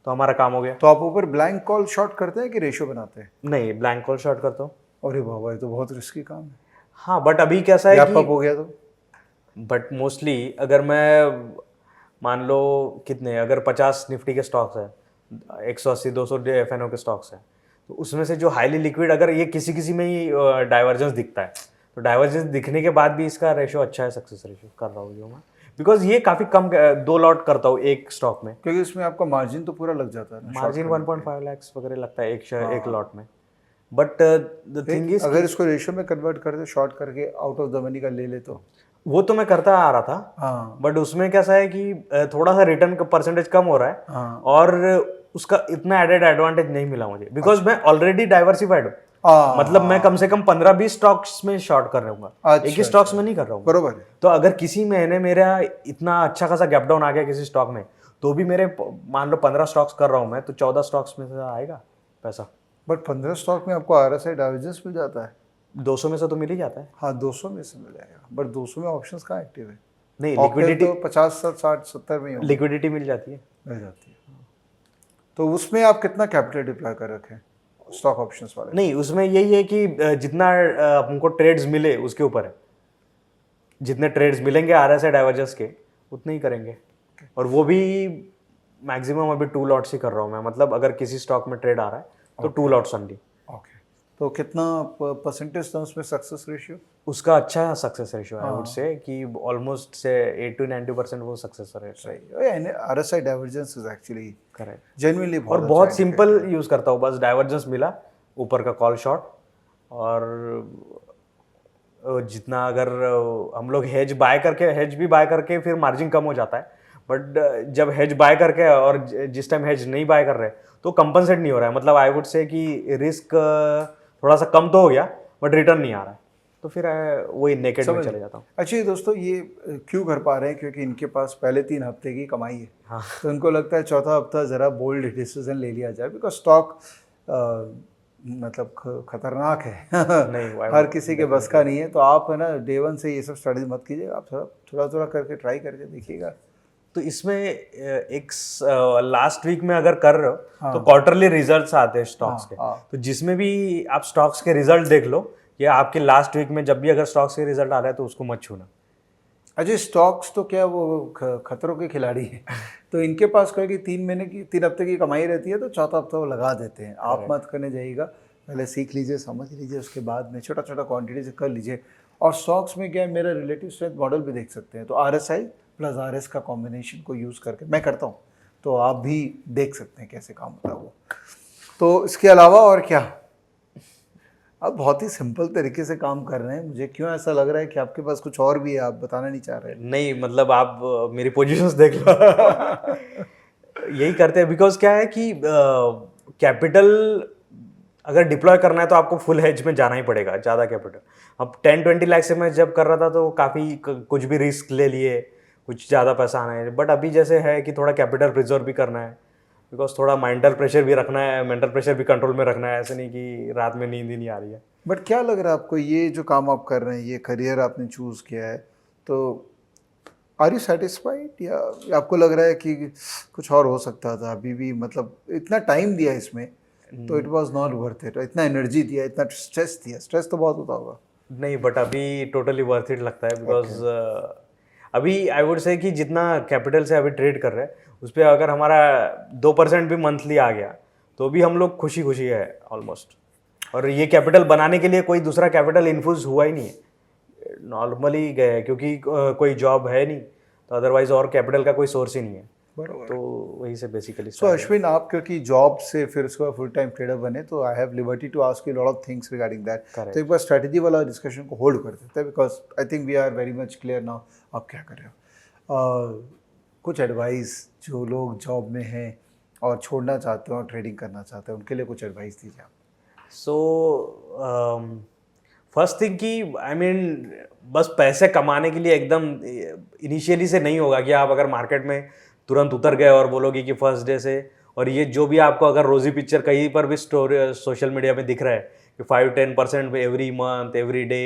तो हमारा काम हो गया।
तो आप ऊपर ब्लैंक कॉल शॉर्ट करते हैं कि रेशियो बनाते हैं?
नहीं, ब्लैंक कॉल शॉर्ट करता हूँ।
अरे बाबा, ये तो बहुत रिस्की काम है।
हाँ बट अभी कैसा है
गैप
कि
अप हो गया तो
बट मोस्टली अगर मैं मान लो कितने अगर 50 निफ्टी के स्टॉक्स है 180-200 एफएनओ के स्टॉक्स है तो उसमें से जो हाईली लिक्विड अगर ये किसी किसी में ही डाइवर्जेंस दिखता है तो डाइवर्जेंस दिखने के बाद भी इसका रेशो अच्छा है सक्सेस रेशो कर रहा हूँ जो मैं बिकॉज ये काफ़ी कम 2 लॉट करता हूँ एक स्टॉक में
क्योंकि इसमें आपका मार्जिन तो पूरा लग जाता है ना
मार्जिन 1.5 लाख वगैरह लगता है एक लॉट में बट द थिंग इज
अगर इसको रेशियो में कन्वर्ट कर दे शॉर्ट करके आउट ऑफ द मनी का ले ले तो
वो तो मैं करता आ रहा था
हाँ
बट उसमें कैसा है कि थोड़ा सा रिटर्न का परसेंटेज कम हो रहा है
हाँ
और उसका इतना एडेड एडवांटेज नहीं मिला मुझे बिकॉज मैं ऑलरेडी डाइवर्सिफाइड हूँ
हाँ
मतलब मैं कम से कम 15-20 स्टॉक्स में शॉर्ट कर रहूंगा
अच्छा,
एक ही स्टॉक्स में नहीं कर रहा हूँ
बरोबर है
तो अगर किसी महीने मेरा इतना अच्छा खासा गैप डाउन आ गया किसी स्टॉक में तो भी मेरे मान लो 15 स्टॉक्स कर रहा हूँ मैं तो 14 स्टॉक्स में से आएगा पैसा
बट 15 स्टॉक में आपको RSI डाइवर्जेंस मिल जाता है
200 में से तो मिल ही जाता है
हाँ 200 में से मिल जाएगा बट 200 में ऑप्शंस कहाँ एक्टिव है
नहीं
ऑक्टेव
लिक्विडिटी
तो 50 60 70 में ही होंगे,
लिक्विडिटी मिल जाती है
मिल जाती है तो उसमें आप कितना कैपिटल डिप्लॉय कर रखे स्टॉक ऑप्शंस वाले
नहीं उसमें यही है कि जितना हमको ट्रेड्स मिले उसके ऊपर है जितने ट्रेड्स मिलेंगे RSI डाइवर्जेंस के उतने ही करेंगे और वो भी मैक्सिमम अभी 2 लॉट्स ही कर रहा हूँ मैं मतलब अगर किसी स्टॉक में ट्रेड आ रहा है तो 2 लॉट्स ओनली
ओके तो कितना परसेंटेज टर्म्स में सक्सेस रेशियो
उसका अच्छा सक्सेस रेशियो है आई वुड से कि ऑलमोस्ट से 80-90% वो सक्सेस रेट है
सही RSI divergence is actually
correct
genuinely
और बहुत सिंपल यूज करता हूँ बस डाइवर्जेंस मिला ऊपर का कॉल शॉट और जितना अगर हम लोग हेज भी बाय करके फिर मार्जिन कम हो जाता है बट जब हेज बाय करके और जिस टाइम हेज नहीं बाय कर रहे तो कंपनसेट नहीं हो रहा है मतलब आई वुड से कि रिस्क थोड़ा सा कम तो हो गया बट रिटर्न नहीं आ रहा है तो फिर वही नेकेड में चले जाता हूँ
अच्छा दोस्तों ये क्यों कर पा रहे हैं क्योंकि इनके पास पहले 3 हफ्ते की कमाई है
हाँ
तो इनको लगता है चौथा हफ्ता ज़रा बोल्ड डिसीजन ले लिया जाए बिकॉज स्टॉक मतलब खतरनाक है
नहीं
हर किसी के बस का नहीं है तो आप है ना डे 1 से ये सब स्टडी मत कीजिए आप थोड़ा थोड़ा करके ट्राई करके देखिएगा
तो इसमें एक लास्ट वीक में अगर कर रहे हो तो क्वार्टरली रिजल्ट्स आते हैं स्टॉक्स के तो जिसमें भी आप स्टॉक्स के रिजल्ट देख लो या आपके लास्ट वीक में जब भी अगर स्टॉक्स के रिजल्ट आ रहा है तो उसको मत छूना
अजय स्टॉक्स तो क्या वो खतरों के खिलाड़ी हैं तो इनके पास कोई कि 3 हफ्ते की कमाई रहती है तो चौथा हफ्ता वो लगा देते हैं आप मत करने जाइएगा पहले सीख लीजिए समझ लीजिए उसके बाद में छोटा छोटा क्वांटिटी से कर लीजिए और स्टॉक्स में क्या है मेरा रिलेटिव स्ट्रेंथ मॉडल भी देख सकते हैं तो RSI प्लस RS का कॉम्बिनेशन को यूज़ करके मैं करता हूँ तो आप भी देख सकते हैं कैसे काम होता है वो तो इसके अलावा और क्या आप बहुत ही सिंपल तरीके से काम कर रहे हैं मुझे क्यों ऐसा लग रहा है कि आपके पास कुछ और भी है आप बताना नहीं चाह रहे
नहीं मतलब आप मेरी पोजीशंस देख लो यही करते हैं बिकॉज क्या है कि कैपिटल अगर डिप्लॉय करना है तो आपको फुल हेज में जाना ही पड़ेगा ज़्यादा कैपिटल अब 10-20 लाख से मैं जब कर रहा था तो काफ़ी कुछ भी रिस्क ले लिए कुछ ज़्यादा पैसा आना है बट अभी जैसे है कि थोड़ा कैपिटल प्रिजर्व भी करना है बिकॉज थोड़ा मेंटल प्रेशर भी रखना है मेंटल प्रेशर भी कंट्रोल में रखना है ऐसे नहीं कि रात में नींद ही नहीं आ रही है
बट क्या लग रहा है आपको ये जो काम आप कर रहे हैं ये करियर आपने चूज़ किया है तो आर यू सेटिस्फाइड या आपको लग रहा है कि कुछ और हो सकता था अभी भी मतलब इतना टाइम दिया इसमें तो it was not worth it इतना एनर्जी दिया इतना स्ट्रेस दिया स्ट्रेस तो बहुत होता होगा
नहीं बट अभी टोटली वर्थ इट लगता है बिकॉज अभी आई वुड से कि जितना कैपिटल से अभी ट्रेड कर रहे हैं उस पर अगर हमारा 2% भी मंथली आ गया तो भी हम लोग खुशी खुशी है ऑलमोस्ट और ये कैपिटल बनाने के लिए कोई दूसरा कैपिटल इन्फ्यूज हुआ ही नहीं है नॉर्मली गए क्योंकि कोई जॉब है नहीं तो अदरवाइज और कैपिटल का कोई सोर्स ही नहीं है
बराबर
तो वही से बेसिकली
सो अश्विन आप क्योंकि जॉब से फिर उसके बाद फुल टाइम ट्रेडर बने तो I have liberty to ask you lot of things regarding that तो एक बार स्ट्रेटजी वाला डिस्कशन को होल्ड कर देते हैं because I think we are very much clear now आप क्या कर रहे हो कुछ एडवाइस जो लोग जॉब में हैं और छोड़ना चाहते हो और ट्रेडिंग करना चाहते हैं उनके लिए कुछ एडवाइस दीजिए आप
सो फर्स्ट थिंग कि आई मीन बस पैसे कमाने के लिए एकदम इनिशियली से नहीं होगा कि आप अगर मार्केट में तुरंत उतर गए और बोलोगे कि फर्स्ट डे से और ये जो भी आपको अगर रोजी पिक्चर कहीं पर भी स्टोरी सोशल मीडिया में दिख रहा है कि 5-10% एवरी मंथ एवरी डे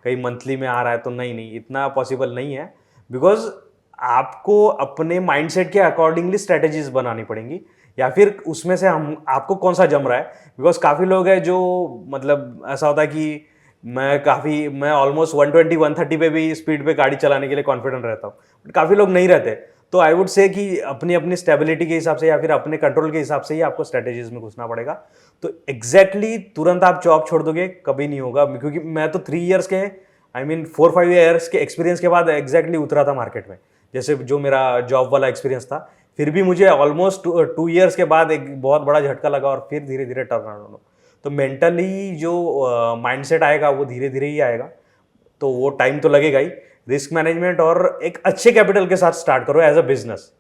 कहीं मंथली में आ रहा है तो नहीं इतना पॉसिबल नहीं है बिकॉज आपको अपने माइंडसेट के अकॉर्डिंगली स्ट्रेटेजीज बनानी पड़ेंगी या फिर उसमें से हम आपको कौन सा जम रहा है बिकॉज काफ़ी लोग हैं जो मतलब ऐसा होता है कि मैं ऑलमोस्ट 120 130 पे भी स्पीड पे गाड़ी चलाने के लिए कॉन्फिडेंट रहता हूँ, काफ़ी लोग नहीं रहते। तो आई वुड से कि अपनी अपनी स्टेबिलिटी के हिसाब से या फिर अपने कंट्रोल के हिसाब से ही आपको स्ट्रेटेजीज में घुसना पड़ेगा। तो एग्जैक्टली तुरंत आप जॉब छोड़ दोगे कभी नहीं होगा, क्योंकि मैं तो 3 ईयर्स के 4-5 ईयर्स के एक्सपीरियंस के बाद एग्जैक्टली उतरा था मार्केट में, जैसे जो मेरा जॉब वाला एक्सपीरियंस था। फिर भी मुझे ऑलमोस्ट 2 ईयर्स के बाद एक बहुत बड़ा झटका लगा और फिर धीरे धीरे टर्न अराउंड हो। तो मेंटली जो माइंडसेट आएगा वो धीरे धीरे ही आएगा, तो वो टाइम तो लगेगा ही। रिस्क मैनेजमेंट और एक अच्छे कैपिटल के साथ स्टार्ट करो एज अ बिजनेस,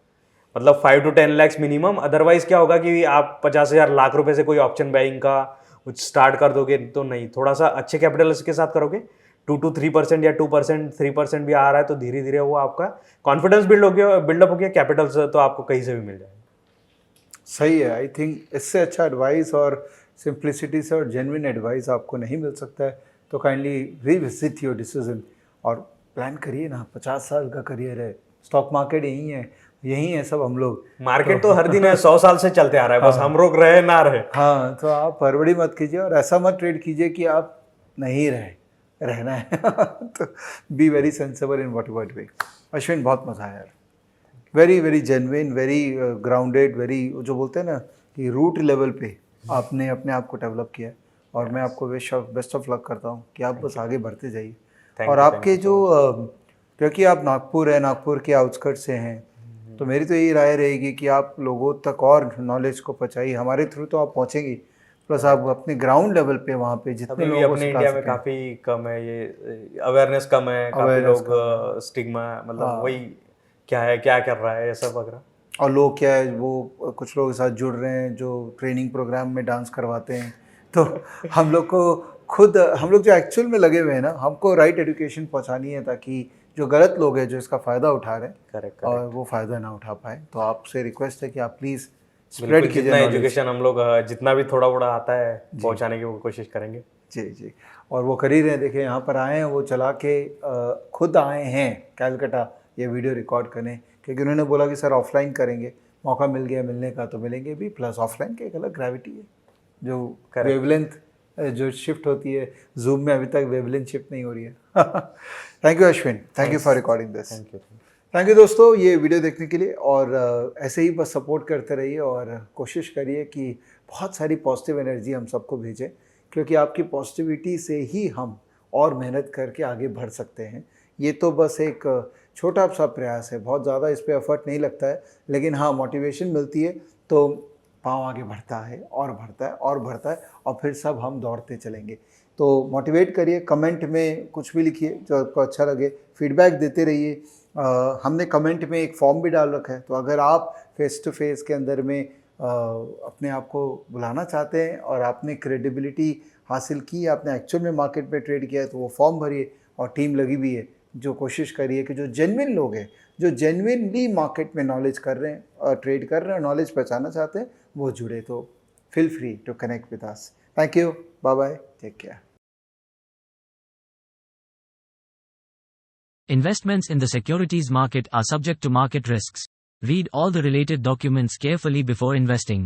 मतलब 5 to 10 lakhs मिनिमम। अदरवाइज क्या होगा कि आप 50,000 लाख रुपए से कोई ऑप्शन बाइंग का कुछ स्टार्ट कर दोगे तो नहीं, थोड़ा सा अच्छे कैपिटल के साथ करोगे, 2 to 3% या 2% 3% भी आ रहा है तो धीरे धीरे वो आपका कॉन्फिडेंस बिल्डअप हो गया, कैपिटल तो आपको कहीं से भी मिल जाएगा।
सही है। आई थिंक इससे अच्छा एडवाइस और सिंप्लिसिटी से और जेन्युइन एडवाइस आपको नहीं मिल सकता है। तो काइंडली रिविजिट योर डिसीजन और प्लान करिए ना। 50 साल का करियर है, स्टॉक मार्केट यही है सब हम लोग।
मार्केट तो हर दिन है, 100 साल से चलते आ रहा है, बस हम रोक रहे ना रहे।
हाँ, तो आप हड़बड़ी मत कीजिए और ऐसा मत ट्रेड कीजिए कि आप नहीं रहना है। तो be very sensible in what वे। अश्विन, बहुत मज़ा आया यार। Very very genuine, very grounded, very जो बोलते हैं ना कि रूट लेवल पे आपने अपने आप को डेवलप किया है। और मैं आपको बेस्ट ऑफ लक करता हूँ कि आप बस आगे बढ़ते जाइए। और आपके जो क्योंकि आप नागपुर के आउटस्कर्ट से हैं, तो मेरी तो यही राय रहेगी कि आप लोगों तक और नॉलेज को पहुँचाइए। हमारे थ्रू तो आप पहुँचेंगे, प्लस आप अपने ग्राउंड लेवल पे वहाँ पे जितने लोगों को
अपने इंडिया में काफ़ी कम है, ये अवेयरनेस कम है, काफ़ी लोग स्टिग्मा, मतलब वही क्या कर रहा है ये सब वगैरह।
और लोग क्या है, वो कुछ लोग के साथ जुड़ रहे हैं जो ट्रेनिंग प्रोग्राम में डांस करवाते हैं। तो हम लोग जो एक्चुअल में लगे हुए हैं ना, हमको राइट एजुकेशन पहुंचानी है ताकि जो गलत लोग हैं जो इसका फ़ायदा उठा रहे हैं
करेक्ट
और वो फ़ायदा ना उठा पाए। तो आपसे रिक्वेस्ट है कि आप प्लीज़ स्प्रेड कीजिए
जितना एजुकेशन हम लोग जितना भी थोड़ा बड़ा आता है पहुंचाने की वो कोशिश करेंगे।
जी। और वो कर ही रहे हैं। देखिए यहाँ पर आए हैं, वो चला के खुद आए हैं कैलकाटा ये वीडियो रिकॉर्ड करने, क्योंकि उन्होंने बोला कि सर ऑफलाइन करेंगे, मौका मिल गया मिलने का तो मिलेंगे भी। प्लस ऑफलाइन की एक अलग ग्रेविटी है, जो वेवलेंथ जो शिफ्ट होती है जूम में, अभी तक वेवलेंथ शिफ्ट नहीं हो रही है। Thank you Ashwin, thank you for recording this. Thank you दोस्तों ये वीडियो देखने के लिए। और ऐसे ही बस सपोर्ट करते रहिए और कोशिश करिए कि बहुत सारी पॉजिटिव एनर्जी हम सबको भेजें, क्योंकि आपकी पॉजिटिविटी से ही हम और मेहनत करके आगे बढ़ सकते हैं। ये तो बस एक छोटा सा प्रयास है, बहुत ज़्यादा इस पर एफर्ट नहीं लगता है, लेकिन हाँ मोटिवेशन मिलती है तो पाँव आगे बढ़ता है और बढ़ता है और बढ़ता है, और फिर सब हम दौड़ते चलेंगे। तो मोटिवेट करिए, कमेंट में कुछ भी लिखिए जो आपको अच्छा लगे, फीडबैक देते रहिए। हमने कमेंट में एक फॉर्म भी डाल रखा है, तो अगर आप फेस टू फेस के अंदर में अपने आप को बुलाना चाहते हैं और आपने क्रेडिबिलिटी हासिल की, आपने एक्चुअल में मार्केट में ट्रेड किया है, तो वो फॉर्म भरिए। और टीम लगी हुई है जो कोशिश करिए कि जो जेन्युइन लोग हैं, जो जेन्युइनली मार्केट में नॉलेज कर रहे हैं और ट्रेड कर रहे हैं और नॉलेज पहचानना चाहते हैं, वो जुड़े। तो feel free to connect with us. Thank you, bye bye, take care.
Investments in the securities market are subject to market risks. Read all the related documents carefully before investing.